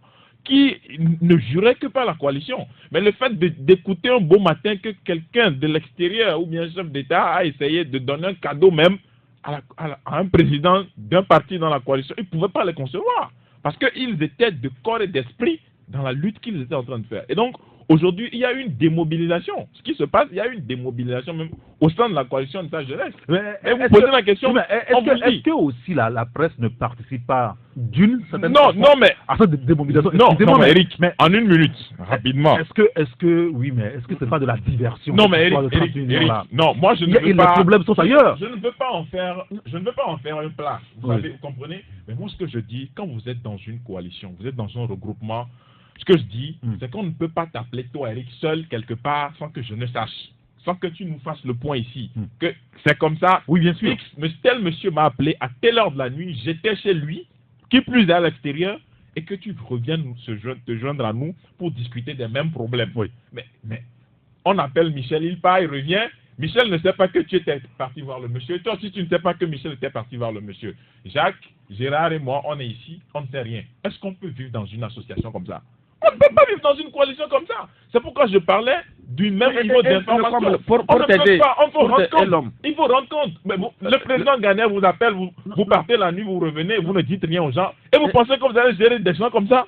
qui ne juraient que par la coalition. Mais le fait d'écouter un beau matin que quelqu'un de l'extérieur ou bien un chef d'État a essayé de donner un cadeau même à un président d'un parti dans la coalition, ils ne pouvaient pas les concevoir. Parce qu'ils étaient de corps et d'esprit dans la lutte qu'ils étaient en train de faire. Et donc, aujourd'hui, il y a une démobilisation. Ce qui se passe, il y a une démobilisation même au sein de la coalition de sa jeunesse. Et vous posez la question, est-ce que aussi la presse ne participe pas d'une certaine façon à cette démobilisation? Non, mais Eric, en une minute, rapidement. Est-ce que c'est pas de la diversion? Non, mais Eric, non, moi je ne veux pas... Les problèmes sont ailleurs. Je ne veux pas en faire un plat. Vous comprenez? Mais moi, ce que je dis, quand vous êtes dans une coalition, vous êtes dans un regroupement, ce que je dis, c'est qu'on ne peut pas t'appeler toi, Eric, seul quelque part sans que je ne sache, sans que tu nous fasses le point ici. Que c'est comme ça. Oui, bien sûr. Tel monsieur m'a appelé à telle heure de la nuit, j'étais chez lui, qui plus est à l'extérieur, et que tu reviennes te joindre à nous pour discuter des mêmes problèmes. Oui. Mais on appelle Michel, il part, il revient. Michel ne sait pas que tu étais parti voir le monsieur. Toi aussi, tu ne sais pas que Michel était parti voir le monsieur. Jacques, Gérard et moi, on est ici, on ne sait rien. Est-ce qu'on peut vivre dans une association comme ça? On ne peut pas vivre dans une coalition comme ça. C'est pourquoi je parlais du même niveau d'information. Pour t'aider. Il faut rendre compte. Mais le président Ghanéen vous appelle, vous partez la nuit, vous revenez, vous ne dites rien aux gens. Et vous pensez que vous allez gérer des gens comme ça?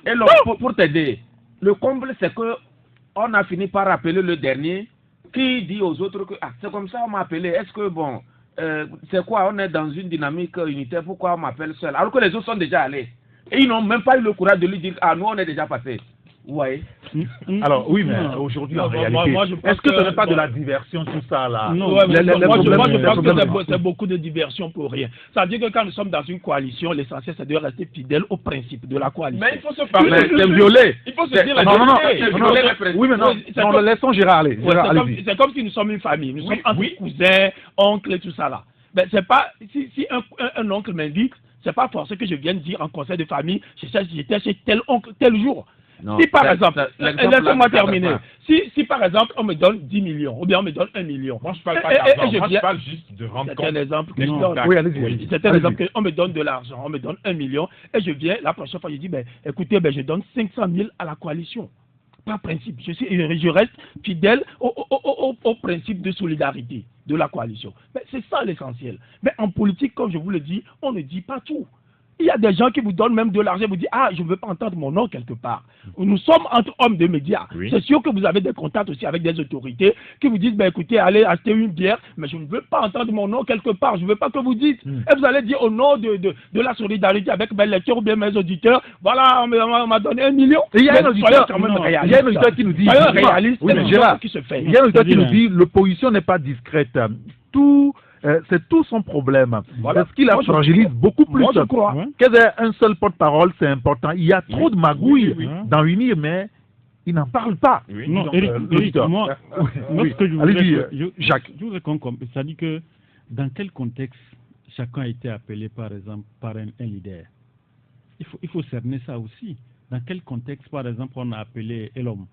Pour t'aider, le comble, c'est que on a fini par appeler le dernier qui dit aux autres que c'est comme ça on m'a appelé. Est-ce que bon, c'est quoi? On est dans une dynamique unitaire, pourquoi on m'appelle seul? Alors que les autres sont déjà allés. Et ils n'ont même pas eu le courage de lui dire nous on est déjà passé. Ouais. Alors oui, mais aujourd'hui en réalité, est-ce que ce n'est pas de la diversion tout ça là? Non, moi je pense que c'est beaucoup de diversion pour rien. Ça veut dire que quand nous sommes dans une coalition, l'essentiel c'est de rester fidèle aux principes de la coalition. Mais il faut se parler. C'est violé. Il faut se dire la vérité. Oui, mais non, laissons Gérard aller. C'est comme si nous sommes une famille. Nous sommes entre cousins, oncles et tout ça là. Mais c'est pas si un oncle m'indique, c'est pas forcément que je vienne dire en conseil de famille, j'étais chez tel oncle tel jour. Non, si par exemple, laissez-moi terminer. Si par exemple on me donne 10 millions ou bien on me donne 1 million. Moi je parle pas d'argent, moi je parle juste de rendre compte. C'est un exemple que je donne. Oui, allez-y. C'est un exemple qu'on me donne de l'argent, on me donne 1 million et je viens la prochaine fois je dis écoutez, je donne 500 000 à la coalition. Par principe, je reste fidèle au principe de solidarité de la coalition. Mais c'est ça l'essentiel. Mais en politique, comme je vous le dis, on ne dit pas tout. Il y a des gens qui vous donnent même de l'argent, vous disent je ne veux pas entendre mon nom quelque part. Nous sommes entre hommes de médias. Oui. C'est sûr que vous avez des contacts aussi avec des autorités qui vous disent écoutez, allez acheter une bière, mais je ne veux pas entendre mon nom quelque part. Je ne veux pas que vous dites. Et vous allez dire au nom de la solidarité avec mes lecteurs ou bien mes auditeurs, voilà, on m'a donné 1 million. Et il y a un auditeur qui nous dit, il y a un auditeur qui nous dit l'opposition n'est pas discrète. C'est tout son problème. Voilà. Parce qu'il fragilise beaucoup plus. Moi, je crois. Qu'il y ait un seul porte-parole, c'est important. Il y a trop de magouilles dans l'unir, mais il n'en parle pas. Oui. Non, Eric, moi, ce que je voudrais qu'on comprenne, c'est-à-dire que dans quel contexte chacun a été appelé, par exemple, par un leader? Il faut cerner ça aussi. Dans quel contexte, par exemple, on a appelé Elom,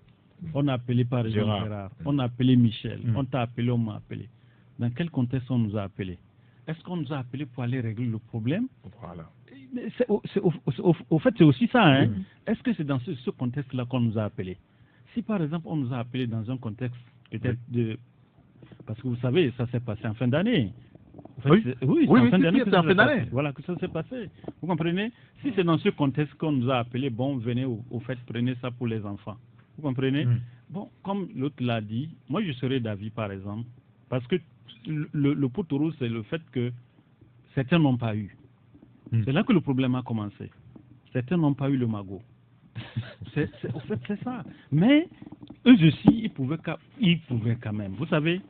on a appelé, par exemple, Gérard, on a appelé Michel, on t'a appelé, on m'a appelé. Dans quel contexte on nous a appelés? Est-ce qu'on nous a appelés pour aller régler le problème? Voilà. Au fait, c'est aussi ça. Hein? Est-ce que c'est dans ce contexte-là qu'on nous a appelés? Si par exemple, on nous a appelés dans un contexte peut-être de... Parce que vous savez, ça s'est passé en fin d'année. En fait, oui, c'est en fin d'année. Voilà, que ça s'est passé. Vous comprenez? Si c'est dans ce contexte qu'on nous a appelés, bon, venez au fait, prenez ça pour les enfants. Vous comprenez? Bon, comme l'autre l'a dit, moi je serais d'avis, par exemple, parce que le poteau rouge, c'est le fait que certains n'ont pas eu. C'est là que le problème a commencé. Certains n'ont pas eu le magot. Au fait, c'est ça. Mais eux aussi, ils pouvaient quand même. Vous savez,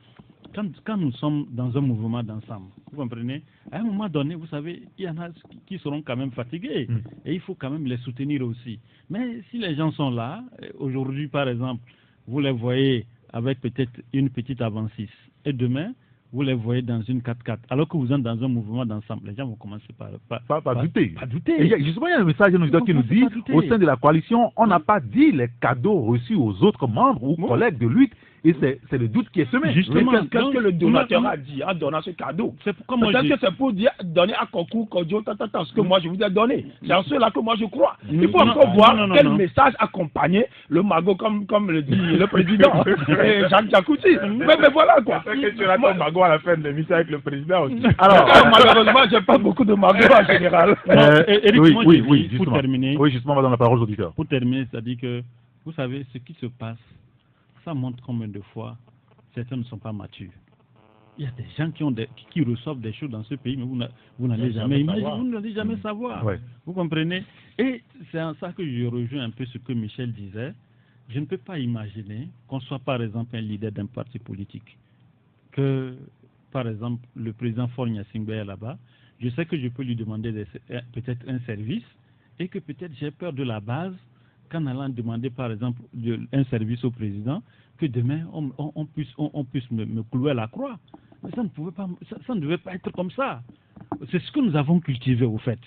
quand nous sommes dans un mouvement d'ensemble, vous comprenez, à un moment donné, vous savez, il y en a qui seront quand même fatigués. Et il faut quand même les soutenir aussi. Mais si les gens sont là, aujourd'hui, par exemple, vous les voyez avec peut-être une petite avancisse. Et demain, vous les voyez dans une 4x4, alors que vous êtes dans un mouvement d'ensemble. Les gens vont commencer par douter. Et justement, il y a un message qui nous dit, au sein de la coalition, on n'a pas dit les cadeaux reçus aux autres membres ou collègues de lutte. Et c'est le doute qui est semé. Justement, qu'est-ce que le donateur a dit en donnant ce cadeau? Peut-être que c'est pour dire, donner à Kokou, Kodjo, ce que moi je vous ai donné. C'est en cela que moi je crois. Il faut encore voir quel message accompagner le magot, comme le dit le président, Jacques Jakouti. Mais voilà quoi. C'est que tu as ton magot à la fin de l'émission avec le président aussi. Alors, malheureusement, j'ai pas beaucoup de magot en général. Oui, pour terminer. Oui, justement, on va donner la parole aux auditeurs. Pour terminer, c'est-à-dire que, vous savez, ce qui se passe, ça montre combien de fois certains ne sont pas matures. Il y a des gens qui reçoivent des choses dans ce pays, mais vous n'allez jamais imaginer, vous n'allez jamais savoir. Ouais. Vous comprenez? Et c'est en ça que je rejoins un peu ce que Michel disait. Je ne peux pas imaginer qu'on soit par exemple un leader d'un parti politique. Que, par exemple, le président Faure Gnassingbé est là-bas. Je sais que je peux lui demander peut-être un service et que peut-être j'ai peur de la base qu'en allant demander, par exemple, un service au président, que demain, on puisse me clouer à la croix. Mais ça ne devait pas être comme ça. c'est ce que nous avons cultivé au fait,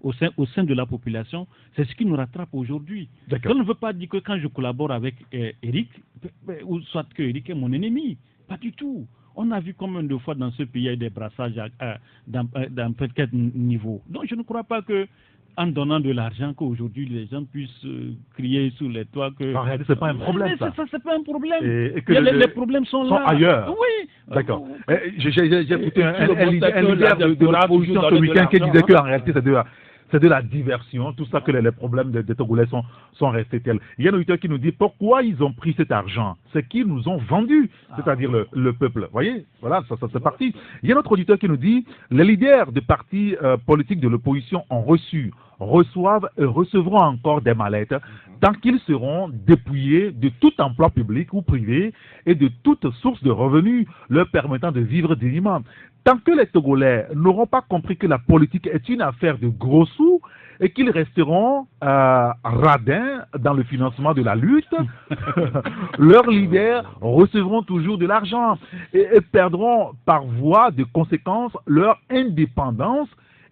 au sein de la population, c'est ce qui nous rattrape aujourd'hui. Ça ne veut pas dire que quand je collabore avec Eric, ou soit que Eric est mon ennemi, pas du tout. On a vu combien de fois dans ce pays il y a eu des brassages dans peut-être niveau. Donc je ne crois pas que en donnant de l'argent qu'aujourd'hui les gens puissent crier sous les toits que... En réalité, c'est pas un problème, ça. C'est pas un problème. Et que les problèmes sont là. Ailleurs. Oui. D'accord. J'ai écouté un leader de l'opposition ce week-end qui disait qu'en réalité, c'est de la diversion, tout ça que les problèmes des Togolais sont restés tels. Il y a un auditeur qui nous dit pourquoi ils ont pris cet argent. C'est qu'ils nous ont vendu, c'est-à-dire le peuple. Vous voyez, voilà, ça c'est parti. Il y a un autre auditeur qui nous dit les leaders des partis politiques de l'opposition ont reçoivent et recevront encore des mallettes tant qu'ils seront dépouillés de tout emploi public ou privé et de toute source de revenus leur permettant de vivre dignement. Tant que les Togolais n'auront pas compris que la politique est une affaire de gros sous et qu'ils resteront radins dans le financement de la lutte, leurs leaders recevront toujours de l'argent et perdront par voie de conséquence leur indépendance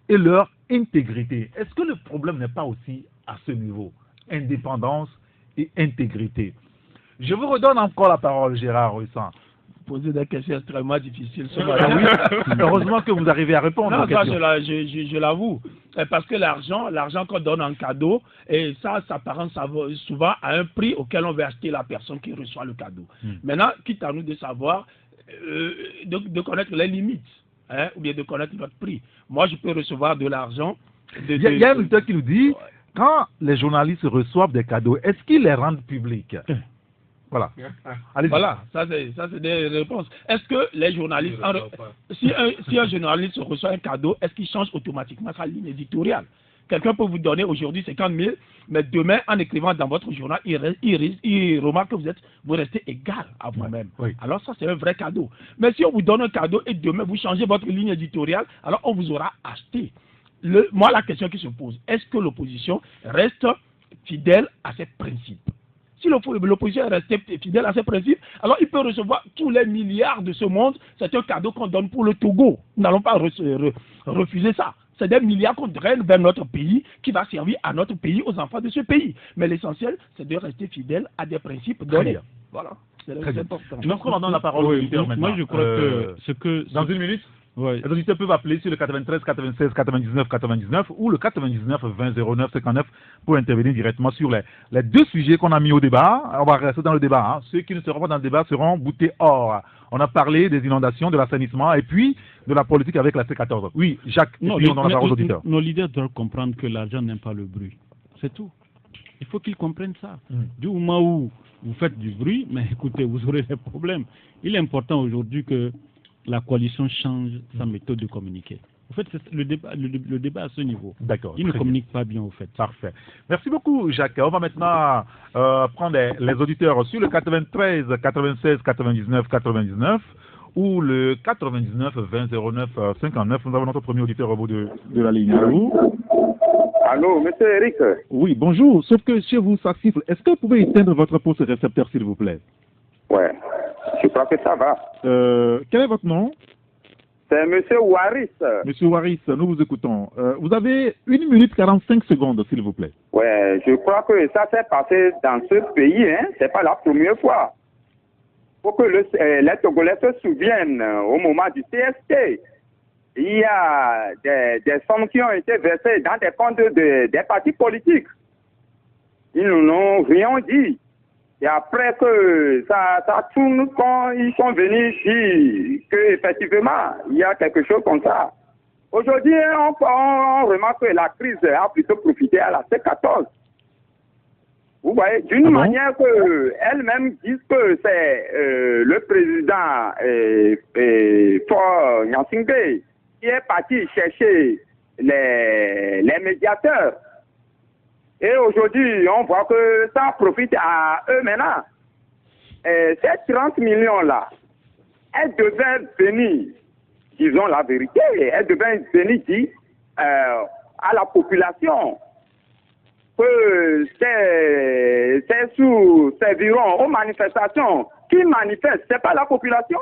et leur intégrité. Est-ce que le problème n'est pas aussi à ce niveau? Indépendance et intégrité. Je vous redonne encore la parole, Gérard Oissan. Poser des questions extrêmement difficiles. Heureusement que vous arrivez à répondre. Non, ça, je l'avoue. Parce que l'argent qu'on donne en cadeau, et ça s'apparente souvent à un prix auquel on veut acheter la personne qui reçoit le cadeau. Maintenant, quitte à nous de savoir, de connaître les limites, ou bien de connaître notre prix. Moi, je peux recevoir de l'argent. Il y a un auditeur qui nous dit, quand les journalistes reçoivent des cadeaux, est-ce qu'ils les rendent publics? Voilà. Voilà, ça c'est des réponses. Est-ce que les journalistes, si un journaliste reçoit un cadeau, est-ce qu'il change automatiquement sa ligne éditoriale? Quelqu'un peut vous donner aujourd'hui 50 000, mais demain, en écrivant dans votre journal, il remarque que vous restez égal à vous-même. Oui. Alors ça, c'est un vrai cadeau. Mais si on vous donne un cadeau et demain, vous changez votre ligne éditoriale, alors on vous aura acheté. Moi, la question qui se pose, est-ce que l'opposition reste fidèle à ses principes? Si l'opposition est restée fidèle à ses principes, alors il peut recevoir tous les milliards de ce monde. C'est un cadeau qu'on donne pour le Togo. Nous n'allons pas refuser ça. C'est des milliards qu'on draine vers notre pays qui va servir à notre pays, aux enfants de ce pays. Mais l'essentiel, c'est de rester fidèle à des principes donnés. Voilà. C'est important. Je vais donner la parole au auditeur maintenant. Moi, je crois que dans une minute, les auditeurs peuvent appeler sur le 93 96 99 99 ou le 99 20 09 59 pour intervenir directement sur les deux sujets qu'on a mis au débat. On va rester dans le débat. Ceux qui ne seront pas dans le débat seront boutés hors. On a parlé des inondations, de l'assainissement et puis de la politique avec la C14. Oui, Jacques, on donne la parole aux auditeurs. Nos leaders doivent comprendre que l'argent n'aime pas le bruit. C'est tout. Il faut qu'ils comprennent ça. Du moment où vous faites du bruit, mais écoutez, vous aurez des problèmes. Il est important aujourd'hui que la coalition change sa méthode de communiquer. En fait, c'est le débat à ce niveau. D'accord. Il ne communique pas bien, au fait. Parfait. Merci beaucoup, Jacques. On va maintenant prendre les auditeurs sur le 93 96 99 99 ou le 99 20 09 59. Nous avons notre premier auditeur au bout de la ligne. Allô? Allô, monsieur Eric? Oui, bonjour. Sauf que chez vous, ça siffle. Est-ce que vous pouvez éteindre votre poste récepteur, s'il vous plaît? Ouais, je crois que ça va. Quel est votre nom? C'est monsieur Waris. Monsieur Waris, nous vous écoutons. Vous avez 1 minute 45 secondes, s'il vous plaît. Ouais, je crois que ça s'est passé dans ce pays, hein. C'est pas la première fois. Faut que les Togolais se souviennent au moment du CST. Il y a des sommes qui ont été versées dans des comptes des partis politiques. Ils n'ont rien dit. Et après que ça tourne quand ils sont venus dire qu'effectivement, il y a quelque chose comme ça. Aujourd'hui, on remarque que la crise a plutôt profité à la C14. Vous voyez, d'une manière qu'elles-mêmes disent que c'est le président Faure Gnassingbé qui est parti chercher les médiateurs. Et aujourd'hui, on voit que ça profite à eux maintenant. Ces 30 millions-là, elles devaient venir, disons la vérité, elles devaient venir dire à la population que ces sous serviront aux manifestations. Qui manifestent, ce n'est pas la population.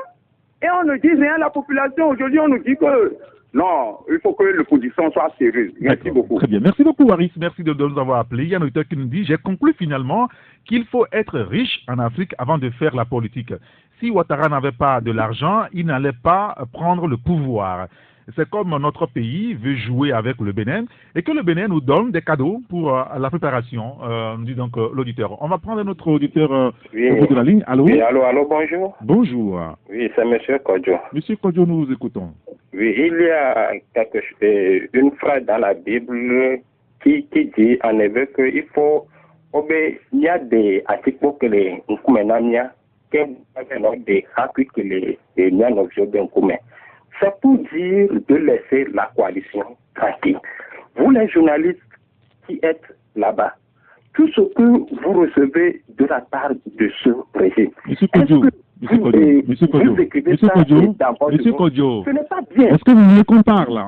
Et on ne dit rien à la population. Aujourd'hui, on nous dit que Non, il faut que l'opposition soit sérieuse. Merci beaucoup. Très bien. Merci beaucoup, Waris. Merci de nous avoir appelé. Il y a un auditeur qui nous dit, j'ai conclu finalement qu'il faut être riche en Afrique avant de faire la politique. Si Ouattara n'avait pas de l'argent, il n'allait pas prendre le pouvoir. C'est comme notre pays veut jouer avec le Bénin et que le Bénin nous donne des cadeaux pour la préparation, nous dit donc l'auditeur. On va prendre notre auditeur au bout de la ligne. Allô? Oui, allô, bonjour. Bonjour. Oui, c'est M. Kodjo. Monsieur Kodjo, nous vous écoutons. Oui, il y a une phrase dans la Bible qui dit en effet qu'il faut il y a des articles que les Nkumenamia qui ont des articles que les Nkumenamia. C'est pour dire de laisser la coalition tranquille. Vous, les journalistes qui êtes là-bas, tout ce que vous recevez de la part de ce régime, Monsieur Kodjo, Monsieur Kodjo, ce n'est pas bien. Est-ce que vous voulez qu'on parle,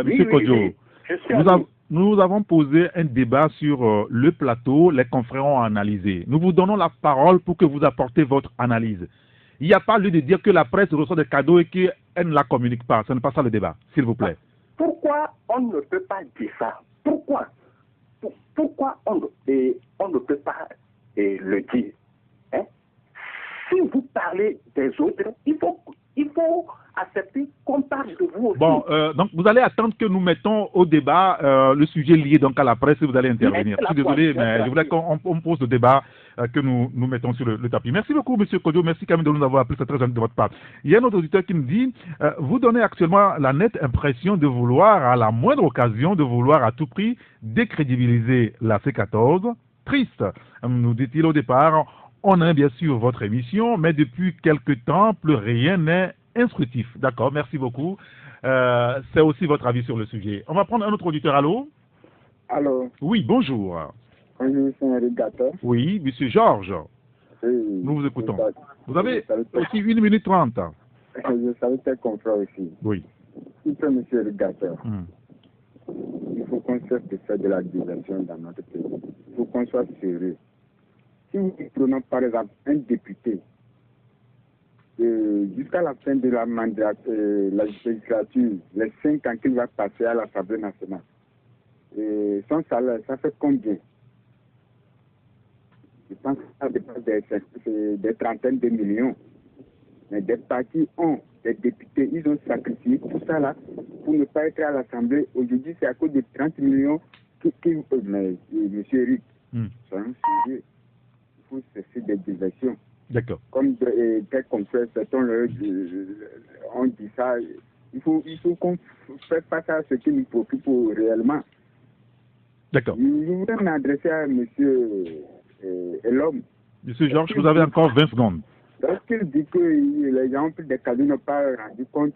Monsieur Kodjo? Oui, nous avons posé un débat sur le plateau, les confrères ont analysé. Nous vous donnons la parole pour que vous apportez votre analyse. Il n'y a pas lieu de dire que la presse reçoit des cadeaux et qu'elle ne la communique pas. Ce n'est pas ça le débat, s'il vous plaît. Pourquoi on ne peut pas dire ça? Pourquoi on ne peut pas le dire? Hein? Si vous parlez des autres, il faut accepter qu'on parle de vous aussi. Bon, donc vous allez attendre que nous mettons au débat le sujet lié donc à la presse et vous allez intervenir. Je suis désolé, mais je voulais qu'on pose le débat que nous mettons sur le tapis. Merci beaucoup, Monsieur Kodjo. Merci quand même de nous avoir appelé. C'est très gentil de votre part. Il y a un autre auditeur qui me dit vous donnez actuellement la nette impression de vouloir, à la moindre occasion, de vouloir à tout prix décrédibiliser la C14. Triste, nous dit-il au départ. On aime bien sûr votre émission, mais depuis quelque temps, plus rien n'est instructif. D'accord, merci beaucoup. C'est aussi votre avis sur le sujet. On va prendre un autre auditeur. Allô? Allô? Oui, bonjour. Bonjour, c'est Rigato. Oui, monsieur Georges. Oui. Nous vous écoutons. Vous avez aussi 1 minute 30. Je savais tes confrères aussi. Oui. Monsieur Rigato. Il faut qu'on cesse de faire de la division dans notre pays. Il faut qu'on soit sérieux. Si nous prenons par exemple un député, jusqu'à la fin de la législature, les 5 ans qu'il va passer à l'Assemblée nationale, son salaire, ça fait combien? Je pense que ça dépasse des trentaines de millions. Mais des partis ont, des députés, ils ont sacrifié tout ça là pour ne pas être à l'Assemblée. Aujourd'hui, c'est à cause de 30 millions mais monsieur Eric, c'est un sujet. Il faut cesser des diversions. D'accord. Comme tes confrères, on dit ça, il faut qu'on fasse face à ce qui nous préoccupe réellement. D'accord. Je voudrais m'adresser à monsieur Elom. Monsieur Georges, vous avez encore 20 secondes. Lorsqu'il dit que les gens ont pris des cadeaux, n'ont pas rendu compte,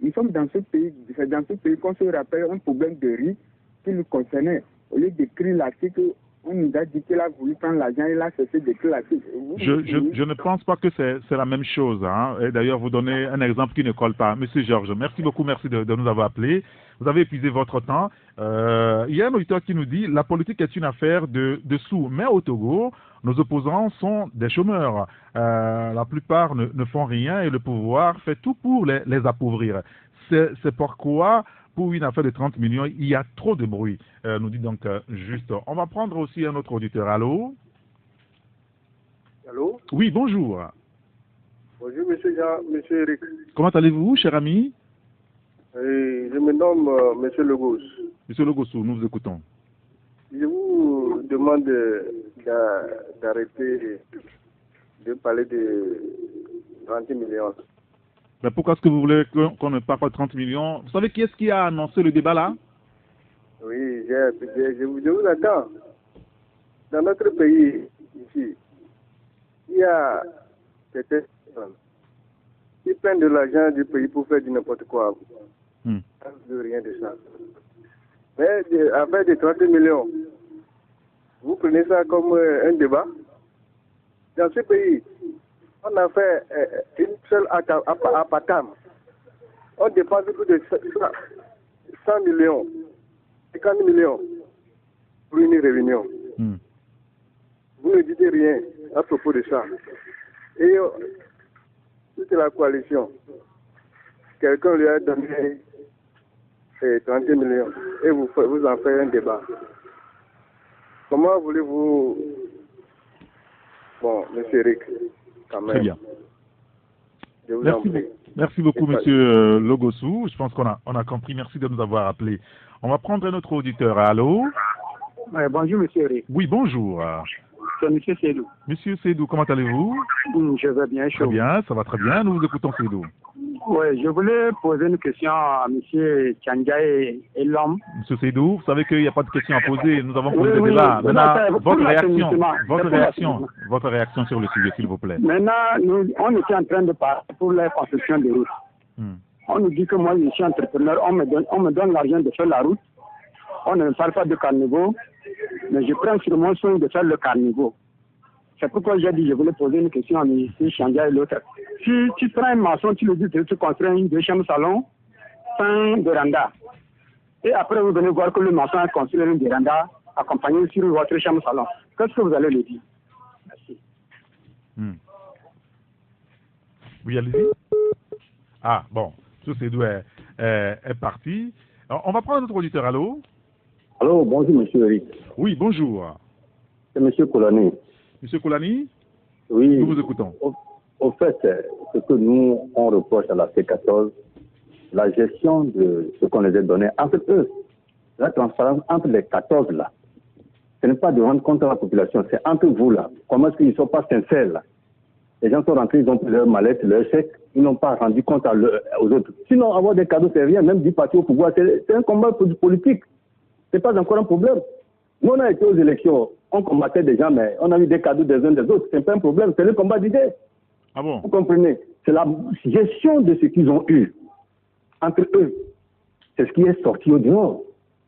nous sommes dans ce pays, c'est dans ce pays qu'on se rappelle un problème de riz qui nous concernait. Au lieu d'écrire l'article, on nous a dit qu'il a voulu prendre l'argent et il a cessé d'écrire l'article. Je ne pense pas que c'est la même chose. Hein. Et d'ailleurs, vous donnez un exemple qui ne colle pas. Monsieur Georges, merci beaucoup, merci de nous avoir appelés. Vous avez épuisé votre temps. Il y a un auditeur qui nous dit la politique est une affaire de sous. Mais au Togo, nos opposants sont des chômeurs. La plupart ne font rien et le pouvoir fait tout pour les appauvrir. C'est pourquoi, pour une affaire de 30 millions, il y a trop de bruit. Nous dit donc juste. On va prendre aussi un autre auditeur. Allô? Allô? Oui, bonjour. Bonjour, monsieur Eric. Comment allez-vous, cher ami? Je me nomme monsieur Legos. Monsieur Legossou, nous vous écoutons. Je vous demande d'arrêter de parler de 30 millions. Mais pourquoi est-ce que vous voulez qu'on ne parle pas de 30 millions? Vous savez qui est-ce qui a annoncé le débat là? Oui, je vous attends. Dans notre pays, ici, il y a des personnes qui prennent de l'argent du pays pour faire du n'importe quoi. De rien de ça. Mais avec des 30 millions, vous prenez ça comme un débat. Dans ce pays, on a fait une seule apatam. On dépense plus de 100 millions, 50 millions pour une réunion. Vous ne dites rien à propos de ça. Et toute la coalition, quelqu'un lui a donné et 30 millions et vous en faites un débat. Comment voulez-vous... Bon, monsieur Eric, quand même. Très bien. Je vous en prie. Merci beaucoup, monsieur Logossou. Je pense qu'on a compris. Merci de nous avoir appelés. On va prendre un autre auditeur. Allô? Bonjour, monsieur Eric. Oui, bonjour. C'est monsieur Seydou. Monsieur Seydou, comment allez-vous? Je vais bien, chaud. Très bien, ça va très bien. Nous vous écoutons, Seydou. Oui, je voulais poser une question à monsieur Tchangaye et l'homme. Monsieur Seydou, vous savez qu'il n'y a pas de question à poser. Nous avons posé le débat. Maintenant, votre réaction sur le sujet, s'il vous plaît. Maintenant, on était en train de parler pour la construction des routes. On nous dit que moi, je suis entrepreneur, on me donne l'argent de faire la route. On ne parle pas de carnivore, mais je prends sur mon soin de faire le carnivore. C'est pourquoi j'ai dit je voulais poser une question à M. Changa et l'autre. Si tu prends un maçon, tu lui dis que tu construis une 2 chambres salon sans véranda. Et après, vous venez voir que le maçon a construit une véranda accompagnée sur votre chambre salon. Qu'est-ce que vous allez lui dire? Merci. Oui, allez-y. Ah, bon. Tout Seydou est parti. Alors, on va prendre notre auditeur. Allô? Allô, bonjour, monsieur Eric. Oui, bonjour. C'est monsieur Koulani. Monsieur Koulani? Oui. Nous vous écoutons. Au fait, ce que nous, on reproche à la C14, la gestion de ce qu'on les a donné entre eux, la transparence entre les 14 là. Ce n'est pas de rendre compte à la population, c'est entre vous là. Comment est-ce qu'ils ne sont pas sincères là? Les gens sont rentrés, ils ont pris leur mallette, leur chèque, ils n'ont pas rendu compte aux autres. Sinon, avoir des cadeaux, c'est rien, même du parti au pouvoir, c'est un combat politique. Ce n'est pas encore un problème. Nous, on a été aux élections, on combattait des gens, mais on a eu des cadeaux des uns des autres. Ce n'est pas un problème, c'est le combat d'idées. Ah bon? Vous comprenez? C'est la gestion de ce qu'ils ont eu entre eux. C'est ce qui est sorti au dehors.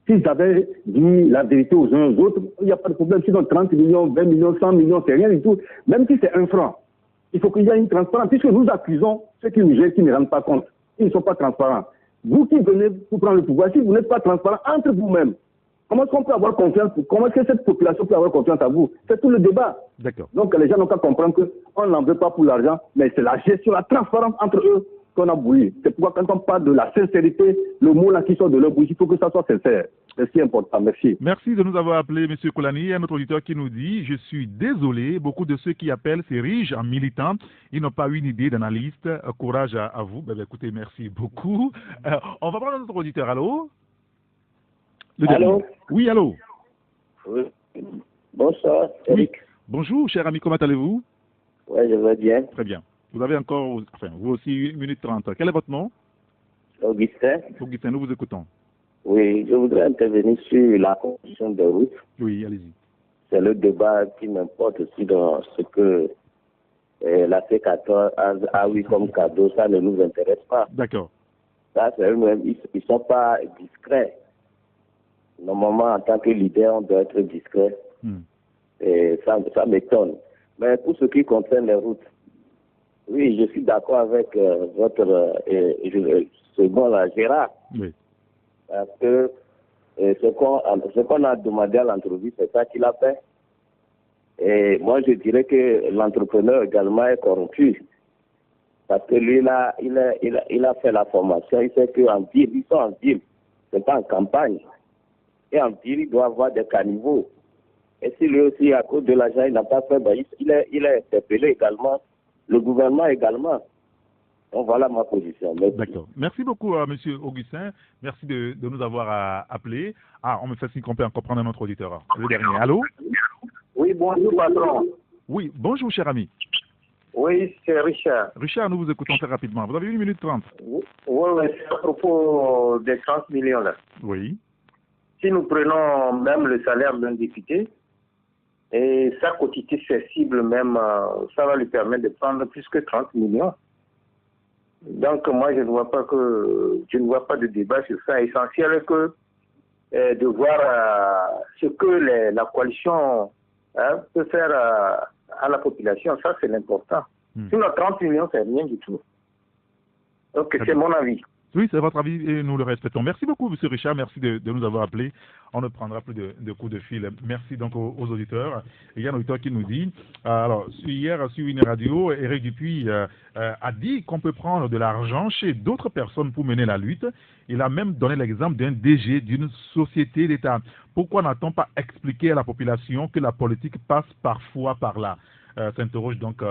S'ils avaient dit la vérité aux uns aux autres, il n'y a pas de problème. S'ils ont 30 millions, 20 millions, 100 millions, c'est rien du tout. Même si c'est 1 franc, il faut qu'il y ait une transparence, puisque nous accusons ceux qui nous gèrent, qui ne rendent pas compte. Ils ne sont pas transparents. Vous qui venez pour prendre le pouvoir, si vous n'êtes pas transparent entre vous-même, comment est-ce qu'on peut avoir confiance? Comment est-ce que cette population peut avoir confiance à vous? C'est tout le débat. D'accord. Donc les gens n'ont qu'à comprendre qu'on n'en veut pas pour l'argent, mais c'est la gestion, la transparence entre eux qu'on a bouilli. C'est pourquoi quand on parle de la sincérité, le mot là qui sort de leur bouche, il faut que ça soit sincère. C'est ce qui est important. Merci. Merci de nous avoir appelé, M. Koulani. Il y a un autre auditeur qui nous dit « Je suis désolé, beaucoup de ceux qui appellent s'érigent en militants. Ils n'ont pas eu une idée d'analyste. Courage à vous. » Écoutez, merci beaucoup. On va prendre notre auditeur. Allô? Allô? Oui, allô? Oui. Bonsoir, Eric. Oui. Bonjour, cher ami, comment allez-vous? Oui, je vais bien. Très bien. Vous avez encore, vous aussi, 1 minute 30. Quel est votre nom? Augustin. Augustin, nous vous écoutons. Oui, je voudrais intervenir sur la construction des routes. Oui, allez-y. C'est le débat qui m'importe aussi dans ce que la C14 a eu comme cadeau. Ça ne nous intéresse pas. D'accord. Ça, c'est eux-mêmes. Ils ne sont pas discrets. Normalement, en tant que leader, on doit être discret. Et ça m'étonne. Mais pour ce qui concerne les routes, oui, je suis d'accord avec votre second, là, Gérard. Oui. Parce que ce qu'on a demandé à l'entreprise, c'est ça qu'il a fait. Et moi, je dirais que l'entrepreneur également est corrompu. Parce que lui, là, il a fait la formation. Il sait qu'en ville, ils sont en ville. C'est pas en campagne. Et en ville, il doit avoir des caniveaux. Et si lui aussi, à cause de l'argent, il n'a pas fait, ben, il est interpellé également. Le gouvernement également. Donc voilà ma position. D'accord. Merci beaucoup, M. Augustin. Merci de nous avoir appelés. Ah, on me fait signe qu'on peut encore prendre un autre auditeur. Le dernier. Allô? Oui, bonjour, patron. Oui, bonjour, cher ami. Oui, c'est Richard. Richard, nous vous écoutons très rapidement. Vous avez 1 minute 30. Oui, c'est à propos des 30 millions là. Oui. Si nous prenons même le salaire d'un député, et sa quotité sensible même, ça va lui permettre de prendre plus que 30 millions. Donc moi je ne vois pas de débat sur ça. Essentiel est que de voir ce que la coalition peut faire à la population, ça c'est l'important. Sinon 30 millions c'est rien du tout. Donc c'est mon avis. Oui, c'est votre avis et nous le respectons. Merci beaucoup, M. Richard. Merci de nous avoir appelés. On ne prendra plus de coups de fil. Merci donc aux auditeurs. Il y a un auditeur qui nous dit, alors, hier sur une radio, Éric Dupuis a dit qu'on peut prendre de l'argent chez d'autres personnes pour mener la lutte. Il a même donné l'exemple d'un DG d'une société d'État. Pourquoi n'a-t-on pas expliqué à la population que la politique passe parfois par là? S'interroge donc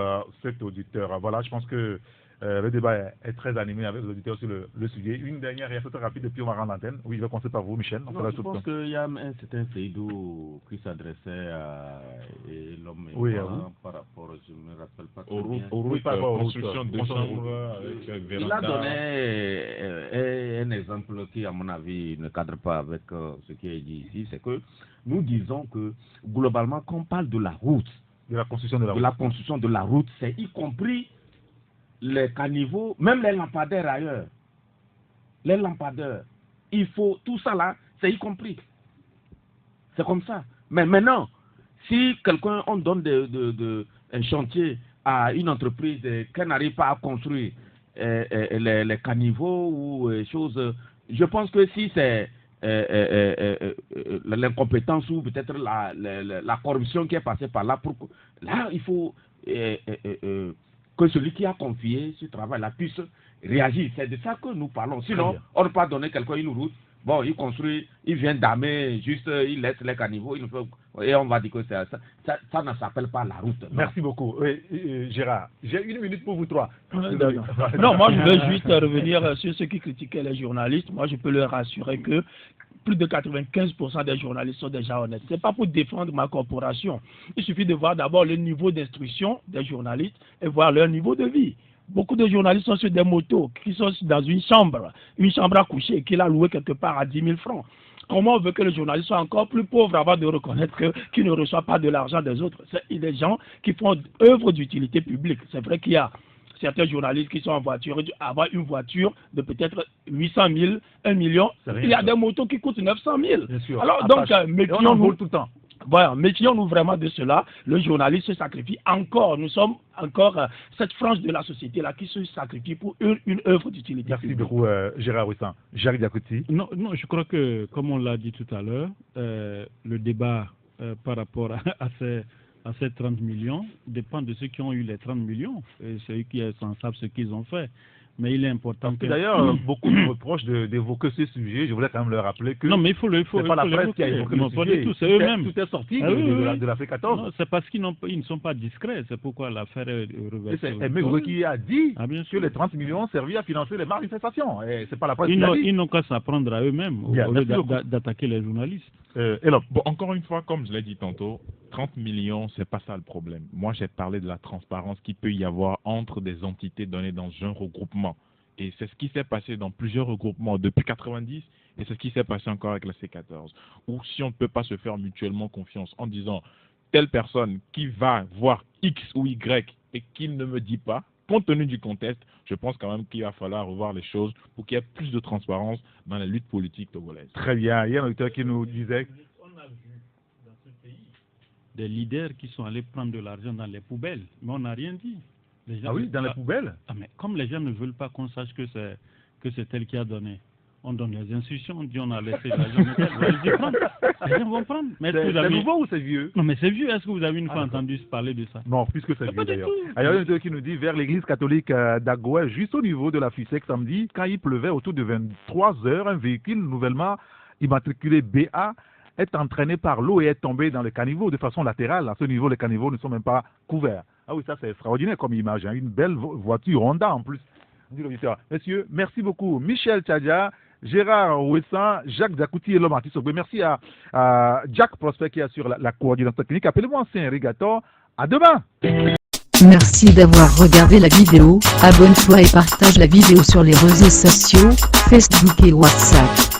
cet auditeur. Voilà, je pense que le débat est très animé avec les auditeurs sur le sujet. Une dernière réaction très rapide, puis on va rendre l'antenne. Oui, je vais commencer par vous, Michel. Je pense qu'il y a un certain Seydou qui s'adressait à l'homme par rapport, je ne me rappelle pas très bien. Par rapport aux construction de chambres avec véranda. Il a donné un exemple qui, à mon avis, ne cadre pas avec ce qui est dit ici. C'est que nous disons que, globalement, quand on parle de la route, de la construction de la route, c'est y compris les caniveaux, même les lampadaires ailleurs. Les lampadaires. Il faut, tout ça là, c'est y compris. C'est comme ça. Mais maintenant, si quelqu'un, on donne un chantier à une entreprise qui n'arrive pas à construire les caniveaux ou choses, je pense que si c'est l'incompétence ou peut-être la corruption qui est passée par là, là il faut que celui qui a confié ce travail-là puisse réagir. C'est de ça que nous parlons. Sinon, on ne peut pas donner quelqu'un une route. Bon, il construit, il vient damer, juste il laisse les caniveaux, et on va dire que ça ne s'appelle pas la route. Non. Merci beaucoup. Gérard, j'ai 1 minute pour vous trois. Non, moi je veux juste revenir sur ceux qui critiquaient les journalistes. Moi je peux leur rassurer que plus de 95% des journalistes sont déjà honnêtes. Ce n'est pas pour défendre ma corporation. Il suffit de voir d'abord le niveau d'instruction des journalistes et voir leur niveau de vie. Beaucoup de journalistes sont sur des motos, qui sont dans une chambre à coucher, qu'il a louée quelque part à 10 000 francs. Comment on veut que le journaliste soit encore plus pauvre avant de reconnaître qu'il ne reçoit pas de l'argent des autres? C'est des gens qui font œuvre d'utilité publique. C'est vrai qu'il y a certains journalistes qui sont en voiture, avoir une voiture de peut-être 800 000, 1 million. Il y a des motos qui coûtent 900 000. Bien sûr. Alors, donc, méfions-nous tout le temps. Voilà, méfions-nous vraiment de cela. Le journaliste se sacrifie encore. Nous sommes encore cette frange de la société-là qui se sacrifie pour une œuvre d'utilité. Merci beaucoup, Gérard Wessan. Jacques Diakouti. Non, je crois que, comme on l'a dit tout à l'heure, le débat par rapport à ces 30 millions dépend de ceux qui ont eu les 30 millions. Et c'est eux qui s'en savent ce qu'ils ont fait. Mais il est important que... D'ailleurs, beaucoup me reprochent d'évoquer ce sujet. Je voulais quand même leur rappeler que... Non, mais il faut c'est pas la presse qui a évoqué le sujet. C'est eux-mêmes. Tout est sorti de la C14. Non, c'est parce qu'ils ne sont pas discrets. C'est pourquoi l'affaire est reversée. C'est Megre qui a dit que les 30 millions ont servi à financer les manifestations. Et c'est pas la presse qui l'a dit. Ils n'ont qu'à s'apprendre à eux-mêmes au lieu d'attaquer les journalistes. Encore une fois, comme je l'ai dit tantôt, 30 millions, c'est pas ça le problème. Moi, j'ai parlé de la transparence qu'il peut y avoir entre des entités données dans un regroupement. Et c'est ce qui s'est passé dans plusieurs regroupements depuis 90, et c'est ce qui s'est passé encore avec la C14. Ou si on ne peut pas se faire mutuellement confiance en disant telle personne qui va voir X ou Y et qu'il ne me dit pas, compte tenu du contexte, je pense quand même qu'il va falloir revoir les choses pour qu'il y ait plus de transparence dans la lutte politique togolaise. Très bien. Il y a un auditeur qui nous disait... On a vu dans ce pays des leaders qui sont allés prendre de l'argent dans les poubelles, mais on n'a rien dit. Ah oui, dans les poubelles? Mais comme les gens ne veulent pas qu'on sache que c'est elle qui a donné, on donne les instructions, on dit on a laissé l'argent. Les gens vont prendre. C'est nouveau ou c'est vieux? Non, mais c'est vieux. Est-ce que vous avez une fois entendu parler de ça? Non, puisque c'est vieux d'ailleurs. Il y a un qui nous dit vers l'église catholique d'Agoué, juste au niveau de la FUSEC samedi, quand il pleuvait autour de 23 heures, un véhicule nouvellement immatriculé BA est entraîné par l'eau et est tombé dans le caniveau de façon latérale. À ce niveau, les caniveaux ne sont même pas couverts. Ah oui, ça c'est extraordinaire comme image. Une belle voiture Honda en plus. Messieurs, merci beaucoup. Michel Tchadja, Gérard Wessan, Jacques Diakouti et l'homme artiste. Merci à Jack Prosper qui assure la coordination technique. Appelez-moi Saint Rigator. À demain. Merci d'avoir regardé la vidéo. Abonne-toi et partage la vidéo sur les réseaux sociaux, Facebook et WhatsApp.